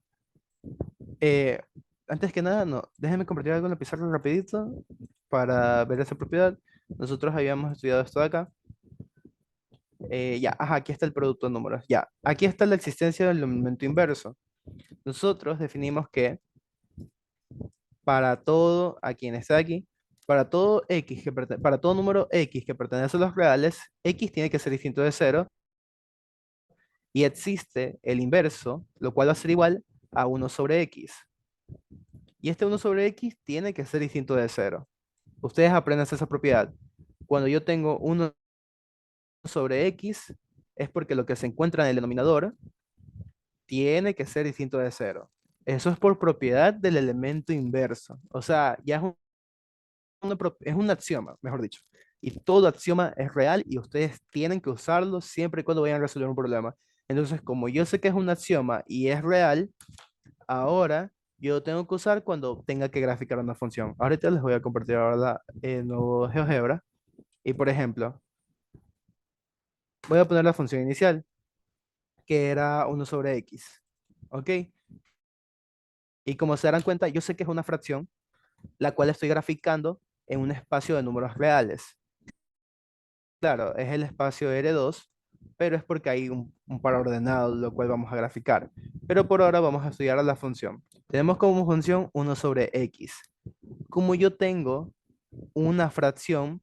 eh, antes que nada, no, déjenme compartir algo en la pizarra rapidito para ver esa propiedad. Nosotros habíamos estudiado esto de acá. Ya, ajá, aquí está el producto de números. Ya, aquí está la existencia del elemento inverso. Nosotros definimos que para todo, a quien está aquí, para todo para todo número x que pertenece a los reales, x tiene que ser distinto de cero y existe el inverso, lo cual va a ser igual a 1 sobre x. Y este 1 sobre x tiene que ser distinto de cero. Ustedes aprendan esa propiedad. Cuando yo tengo 1 sobre x, es porque lo que se encuentra en el denominador tiene que ser distinto de cero. Eso es por propiedad del elemento inverso. O sea, ya es un axioma, mejor dicho. Y todo axioma es real y ustedes tienen que usarlo siempre y cuando vayan a resolver un problema. Entonces, como yo sé que es un axioma y es real, ahora yo lo tengo que usar cuando tenga que graficar una función. Ahorita les voy a compartir ahora el nuevo GeoGebra. Y por ejemplo, voy a poner la función inicial, que era 1 sobre x. ¿Ok? Y como se darán cuenta, yo sé que es una fracción, la cual estoy graficando en un espacio de números reales. Claro, es el espacio R2, pero es porque hay un par ordenado, lo cual vamos a graficar. Pero por ahora vamos a estudiar la función. Tenemos como función 1 sobre x. Como yo tengo una fracción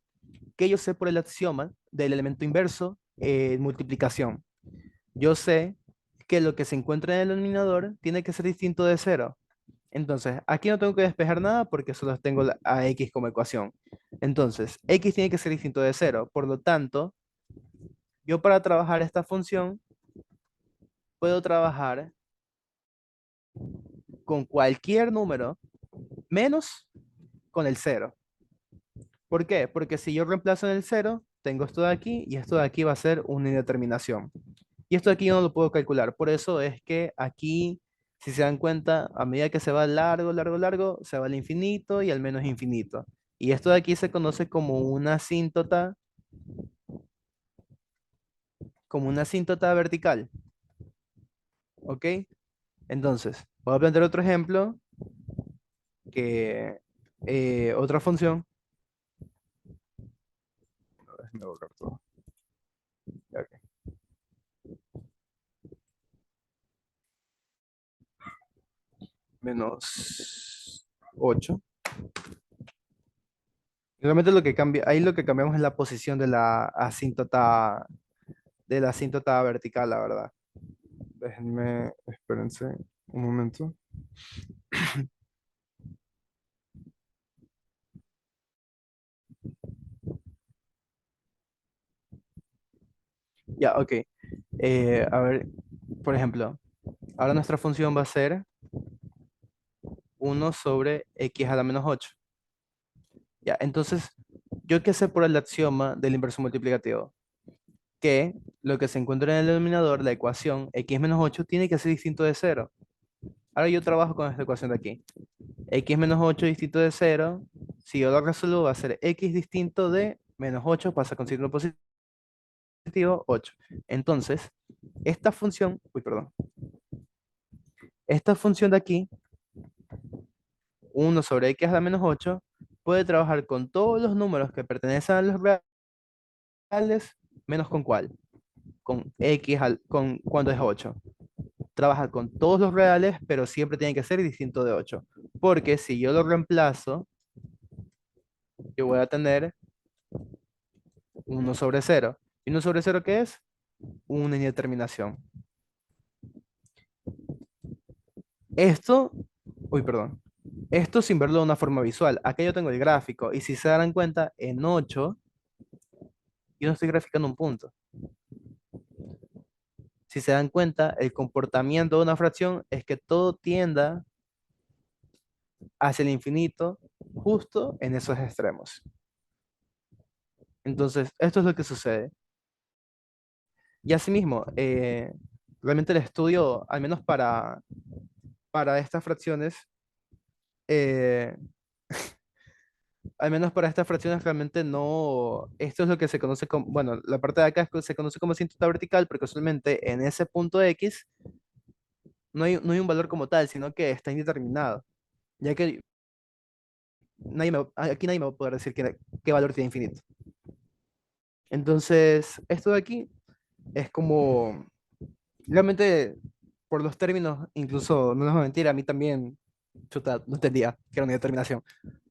que yo sé por el axioma del elemento inverso, multiplicación. Yo sé que lo que se encuentra en el denominador tiene que ser distinto de cero. Entonces, aquí no tengo que despejar nada porque solo tengo a x como ecuación. Entonces, x tiene que ser distinto de cero. Por lo tanto, yo para trabajar esta función puedo trabajar con cualquier número menos con el cero. ¿Por qué? Porque si yo reemplazo en el cero, tengo esto de aquí y esto de aquí va a ser una indeterminación. Y esto de aquí yo no lo puedo calcular. Por eso es que aquí, si se dan cuenta, a medida que se va largo, largo, largo, se va al infinito y al menos infinito. Y esto de aquí se conoce como una asíntota vertical. ¿Ok? Entonces, voy a plantear otro ejemplo que otra función. Déjame borrar todo. Ok. Menos. 8. Realmente lo que cambia, ahí lo que cambiamos es la posición de la asíntota vertical, la verdad. Déjenme, espérense un momento. Ya, ok. A ver, por ejemplo, ahora nuestra función va a ser 1/x⁻8. Ya, entonces, ¿yo qué sé por el axioma del inverso multiplicativo? Que lo que se encuentra en el denominador, la ecuación x-8, tiene que ser distinto de cero. Ahora yo trabajo con esta ecuación de aquí. X-8 distinto de cero, si yo lo resuelvo, va a ser x distinto de -8, pasa con signo positivo, 8. Entonces, esta función, uy, perdón, esta función de aquí, 1/x⁻8, puede trabajar con todos los números que pertenecen a los reales, menos con cuál, con con cuando es 8. Trabaja con todos los reales, pero siempre tiene que ser distinto de 8. Porque si yo lo reemplazo, yo voy a tener 1/0. ¿Y 1/0 qué es? Una indeterminación. Esto, uy, perdón. Esto sin verlo de una forma visual. Acá yo tengo el gráfico. Y si se darán cuenta, en 8, yo no estoy graficando un punto. Si se dan cuenta, el comportamiento de una fracción es que todo tienda hacia el infinito justo en esos extremos. Entonces, esto es lo que sucede. Y asimismo, realmente el estudio, al menos para estas fracciones, eh, al menos para estas fracciones realmente no, esto es lo que se conoce como, bueno, la parte de acá se conoce como asíntota vertical, porque usualmente en ese punto X no hay un valor como tal, sino que está indeterminado, ya que aquí nadie me va a poder decir qué valor tiene infinito. Entonces, esto de aquí es como, realmente, por los términos, incluso, no nos voy a mentir, a mí también, chuta, no entendía que era una determinación,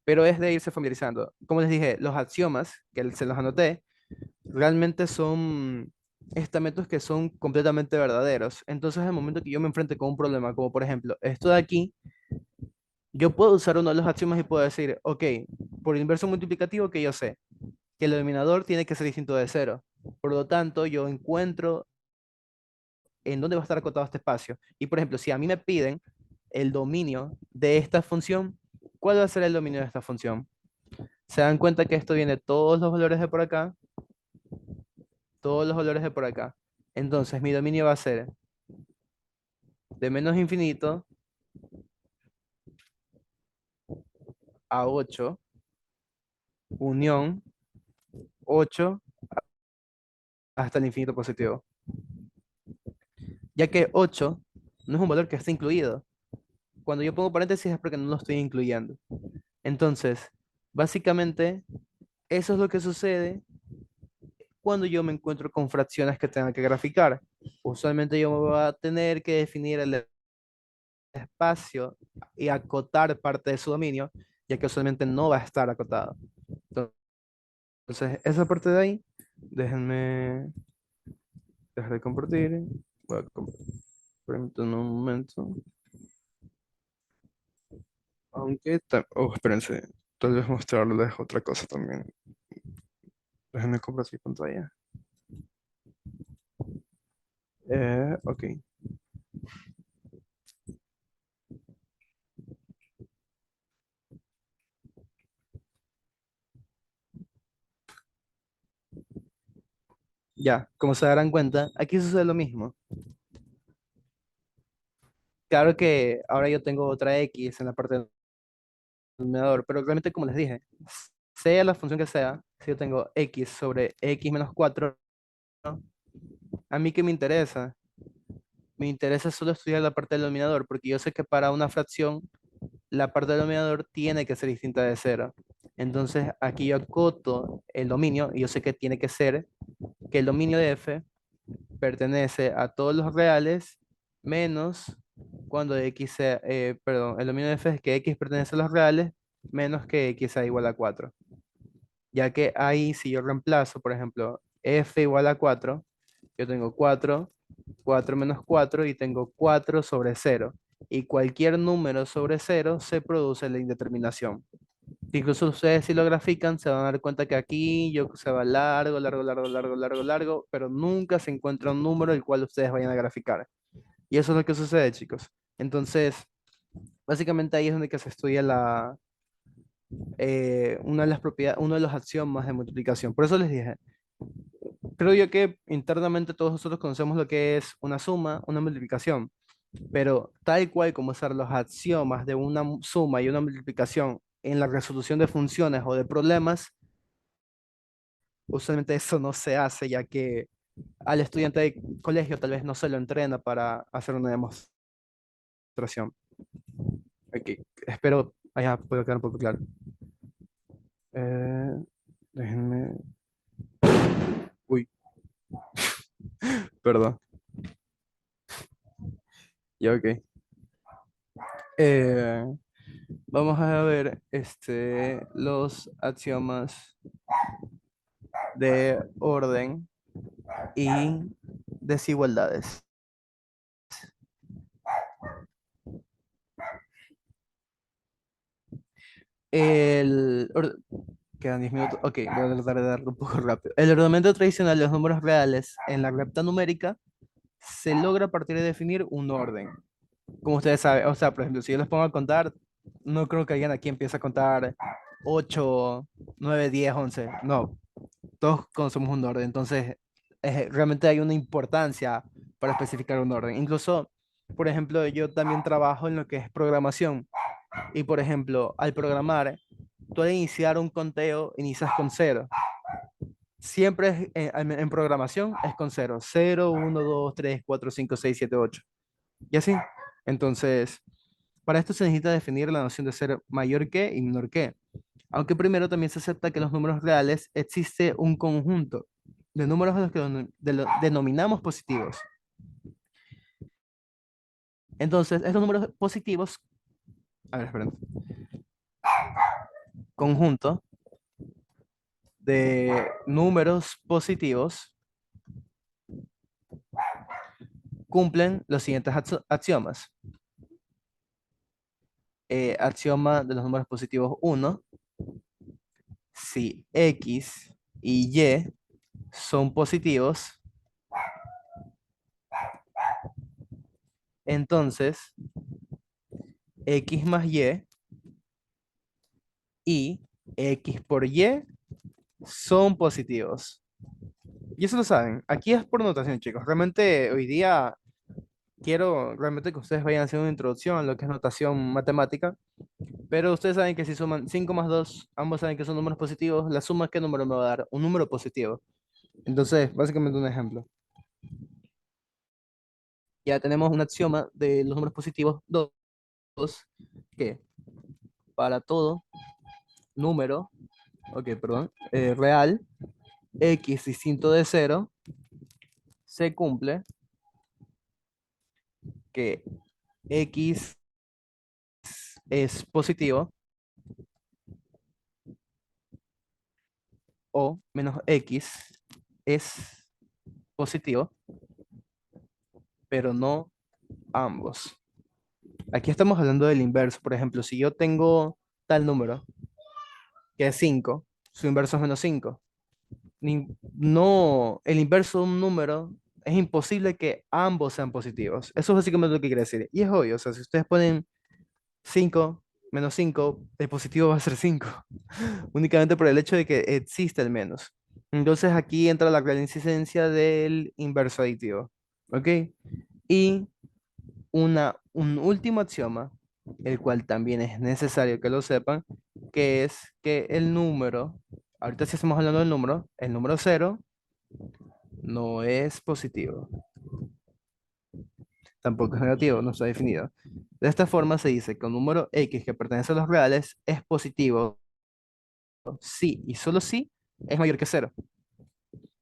pero es de irse familiarizando. Como les dije, los axiomas, que se los anoté, realmente son estamentos que son completamente verdaderos. Entonces, al momento que yo me enfrente con un problema, como por ejemplo esto de aquí, yo puedo usar uno de los axiomas y puedo decir, ok, por el inverso multiplicativo que yo sé, que el denominador tiene que ser distinto de cero. Por lo tanto, yo encuentro en dónde va a estar acotado este espacio. Y por ejemplo, si a mí me piden el dominio de esta función, ¿cuál va a ser el dominio de esta función? Se dan cuenta que esto viene todos los valores de por acá, todos los valores de por acá. Entonces mi dominio va a ser de menos infinito a 8, unión 8 hasta el infinito positivo. Ya que 8 no es un valor que esté incluido. Cuando yo pongo paréntesis es porque no lo estoy incluyendo. Entonces, básicamente, eso es lo que sucede cuando yo me encuentro con fracciones que tengan que graficar. Usualmente yo voy a tener que definir el espacio y acotar parte de su dominio, ya que usualmente no va a estar acotado. Entonces, esa parte de ahí, déjenme dejar de compartir. Voy a compartir. Permítanme un momento. Aunque, espérense, tal vez mostrarles otra cosa también. Déjenme compartir pantalla. Ok. Ya, como se darán cuenta, aquí sucede lo mismo. Claro que ahora yo tengo otra X en la parte del denominador, pero realmente como les dije, sea la función que sea, si yo tengo X sobre X-4, a mí qué me interesa. Me interesa solo estudiar la parte del denominador, porque yo sé que para una fracción la parte del denominador tiene que ser distinta de cero. Entonces aquí yo acoto el dominio y yo sé que tiene que ser que el dominio de f pertenece a todos los reales menos cuando x sea, perdón, el dominio de f es que x pertenece a los reales menos que x sea igual a 4. Ya que ahí si yo reemplazo, por ejemplo, f igual a 4, yo tengo 4, 4 menos 4 y tengo 4 sobre 0. Y cualquier número sobre 0 se produce la indeterminación. Incluso ustedes si lo grafican se van a dar cuenta que aquí yo se va largo, largo, largo, largo, largo, largo, pero nunca se encuentra un número el cual ustedes vayan a graficar. Y eso es lo que sucede, chicos. Entonces, básicamente ahí es donde que se estudia una de las propiedades, uno de los axiomas de multiplicación. Por eso les dije, creo yo que internamente todos nosotros conocemos lo que es una suma, una multiplicación, pero tal cual como usar los axiomas de una suma y una multiplicación en la resolución de funciones o de problemas, usualmente eso no se hace, ya que al estudiante de colegio tal vez no se lo entrena para hacer una demostración. Ok, espero haya podido quedar un poco claro. Eh, déjenme. Uy, perdón. Ya, ok. Eh, vamos a ver los axiomas de orden y desigualdades. El, or- Quedan 10 minutos. Ok, voy a tratar de darlo un poco rápido. El ordenamiento tradicional de los números reales en la recta numérica se logra a partir de definir un orden. Como ustedes saben, o sea, por ejemplo, si yo les pongo a contar, no creo que alguien aquí empiece a contar 8, 9, 10, 11. No, todos conocemos un orden. Entonces, realmente hay una importancia para especificar un orden. Incluso, por ejemplo, yo también trabajo en lo que es programación. Y, por ejemplo, al programar, tú al iniciar un conteo, inicias con cero. Siempre en programación es con cero. Cero, uno, 2, 3, 4, 5, 6, 7, 8. Y así. Entonces, para esto se necesita definir la noción de ser mayor que y menor que. Aunque primero también se acepta que en los números reales existe un conjunto de números a los que denominamos positivos. Entonces, estos números positivos, a ver, esperen, conjunto de números positivos cumplen los siguientes axiomas. Axioma de los números positivos uno: si X y Y son positivos, entonces X más y X por Y son positivos. Y eso lo saben. Aquí es por notación, chicos. Realmente hoy día quiero realmente que ustedes vayan haciendo una introducción a lo que es notación matemática. Pero ustedes saben que si suman 5 más 2 ambos saben que son números positivos. La suma, ¿qué número me va a dar? Un número positivo. Entonces, básicamente un ejemplo. Ya tenemos un axioma de los números positivos 2 que para todo número, ok, perdón, real, x distinto de cero, se cumple que x es positivo o menos x es positivo, pero no ambos. Aquí estamos hablando del inverso. Por ejemplo, si yo tengo tal número, que es 5, su inverso es menos 5. No, el inverso de un número es imposible que ambos sean positivos. Eso es básicamente lo que quiere decir. Y es obvio, o sea, si ustedes ponen 5 menos 5, el positivo va a ser 5 únicamente por el hecho de que existe el menos. Entonces aquí entra la gran incidencia del inverso aditivo. ¿Ok? Y un último axioma, el cual también es necesario que lo sepan, que es que el número, ahorita si estamos hablando del número, el número cero no es positivo, tampoco es negativo, no está definido. De esta forma se dice que un número X que pertenece a los reales es positivo si y solo si es mayor que cero.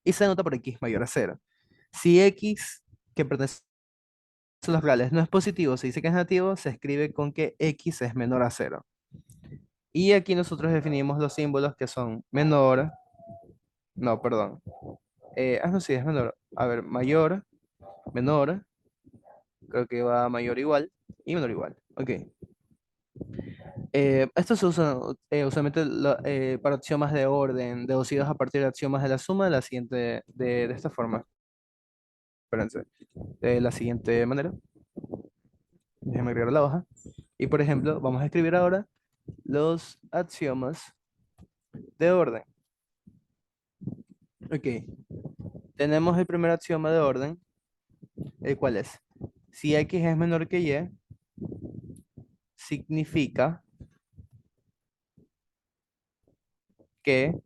Y se anota por X mayor a cero. Si X que pertenece los reales no es positivo, se dice que es negativo, se escribe con que x es menor a cero. Y aquí nosotros definimos los símbolos que son menor, no, perdón. No, sí, es menor. A ver, mayor, menor, creo que va mayor igual y menor igual. Ok. Estos se usan usualmente para axiomas de orden, deducidos a partir de axiomas de la suma de la siguiente, de esta forma. Espérense. De la siguiente manera. Déjenme agregar la hoja. Y por ejemplo, vamos a escribir ahora los axiomas de orden. Ok. Tenemos el primer axioma de orden, el cual es, si x es menor que y, significa que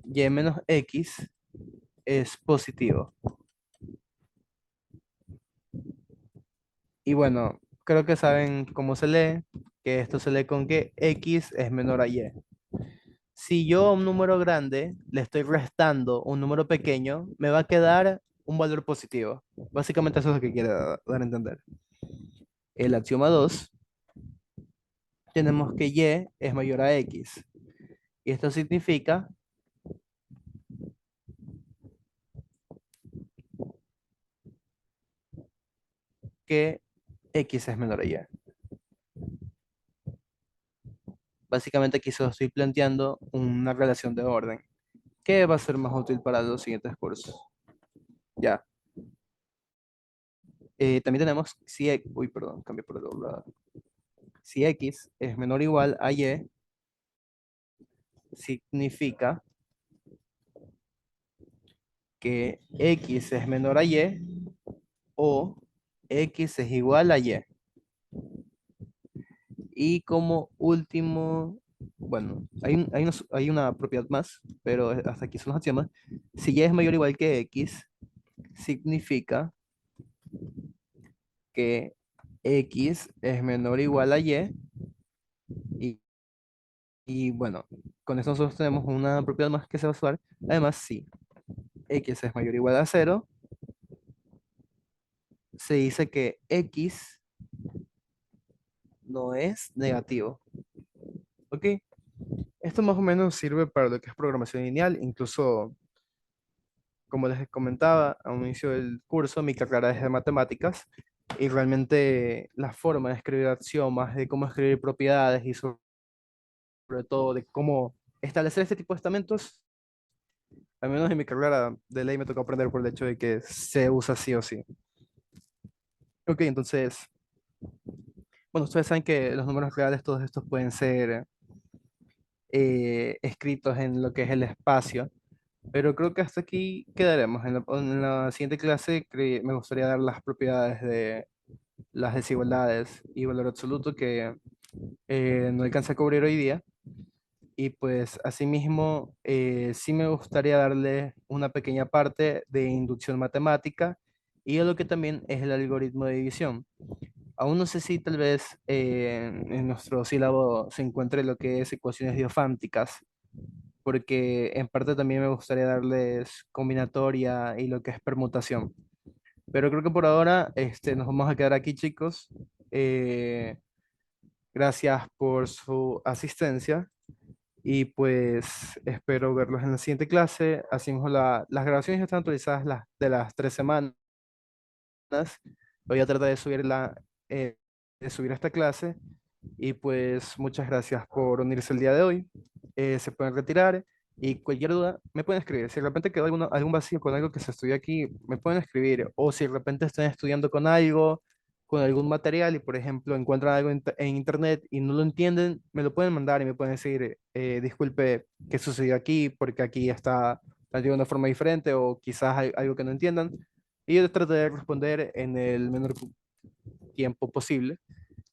y menos x es positivo. Y bueno, creo que saben cómo se lee, que esto se lee con que x es menor a y. Si yo a un número grande le estoy restando un número pequeño, me va a quedar un valor positivo. Básicamente eso es lo que quiere dar a entender. El axioma 2 tenemos que y es mayor a x. Y esto significa que x es menor a y. Básicamente aquí solo estoy planteando una relación de orden que va a ser más útil para los siguientes cursos. Ya. También tenemos si x, uy, perdón, cambié por el otro lado. Si x es menor o igual a y, significa que x es menor a y o x es igual a y. Y como último, bueno, hay una propiedad más, pero hasta aquí son los axiomas. Si y es mayor o igual que x, significa que x es menor o igual a y, y bueno, con eso nosotros tenemos una propiedad más que se va a usar. Además, si x es mayor o igual a cero, se dice que x no es negativo. ¿Ok? Esto más o menos sirve para lo que es programación lineal, incluso como les comentaba a un inicio del curso, mi carrera es de matemáticas y realmente la forma de escribir axiomas, de cómo escribir propiedades y sobre todo de cómo establecer este tipo de estamentos, al menos en mi carrera de ley me tocó aprender por el hecho de que se usa sí o sí. Ok, entonces, bueno, ustedes saben que los números reales, todos estos pueden ser escritos en lo que es el espacio. Pero creo que hasta aquí quedaremos. En la siguiente clase me gustaría dar las propiedades de las desigualdades y valor absoluto que no alcancé a cubrir hoy día. Y pues asimismo, sí me gustaría darle una pequeña parte de inducción matemática y a lo que también es el algoritmo de división. Aún no sé si tal vez en nuestro sílabo se encuentre lo que es ecuaciones diofánticas, porque en parte también me gustaría darles combinatoria y lo que es permutación. Pero creo que por ahora nos vamos a quedar aquí, chicos. Eh, Gracias por su asistencia y pues espero verlos en la siguiente clase. Asimismo, las grabaciones ya están actualizadas de las 3 semanas. Voy a tratar de subir esta clase y pues muchas gracias por unirse el día de hoy. Se pueden retirar y cualquier duda me pueden escribir. Si de repente quedó algún vacío con algo que se estudia aquí, me pueden escribir. O si de repente están estudiando con algo, con algún material y por ejemplo encuentran algo en internet y no lo entienden, me lo pueden mandar y me pueden decir, disculpe, ¿qué sucedió aquí? Porque aquí está de una forma diferente o quizás hay algo que no entiendan. Y yo trataré de responder en el menor tiempo posible,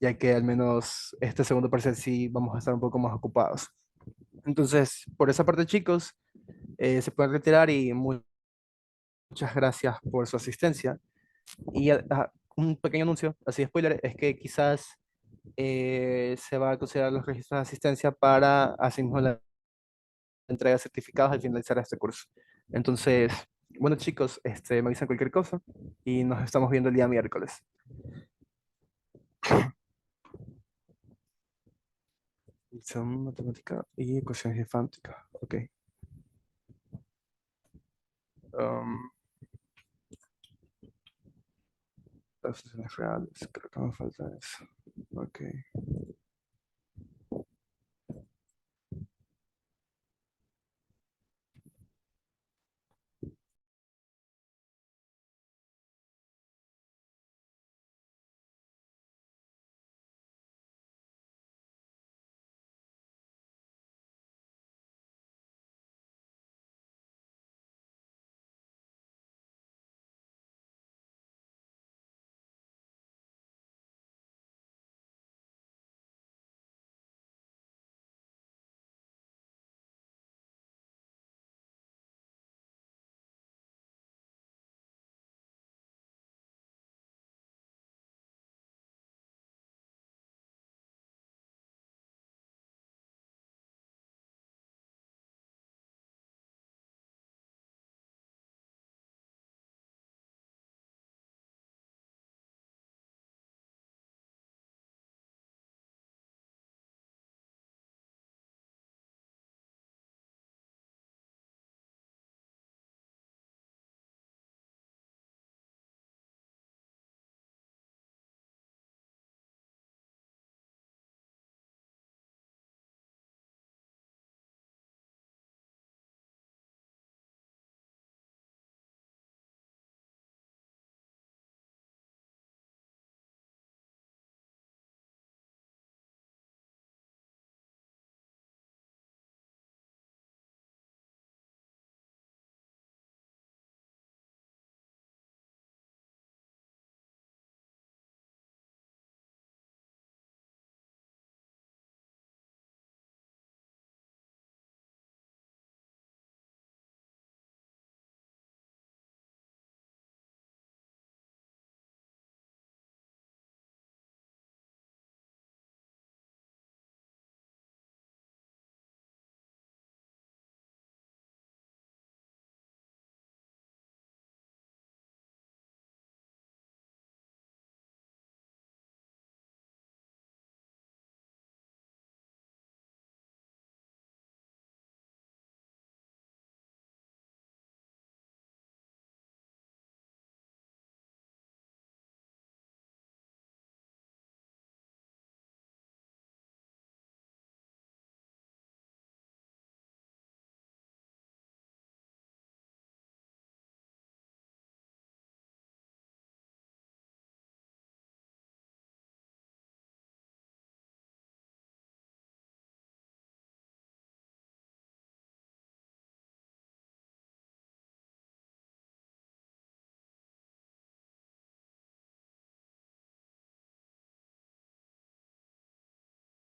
ya que al menos este segundo parcial sí vamos a estar un poco más ocupados. Entonces, por esa parte, chicos, se pueden retirar y muchas gracias por su asistencia. Y un pequeño anuncio, así de spoiler, es que quizás se va a considerar los registros de asistencia para asimismo la entrega de certificados al finalizar este curso. Entonces, bueno chicos, me avisan cualquier cosa y nos estamos viendo el día miércoles. Son matemática y ecuaciones infánticas. Ok. Um, las funciones reales. Creo que me falta eso. Ok.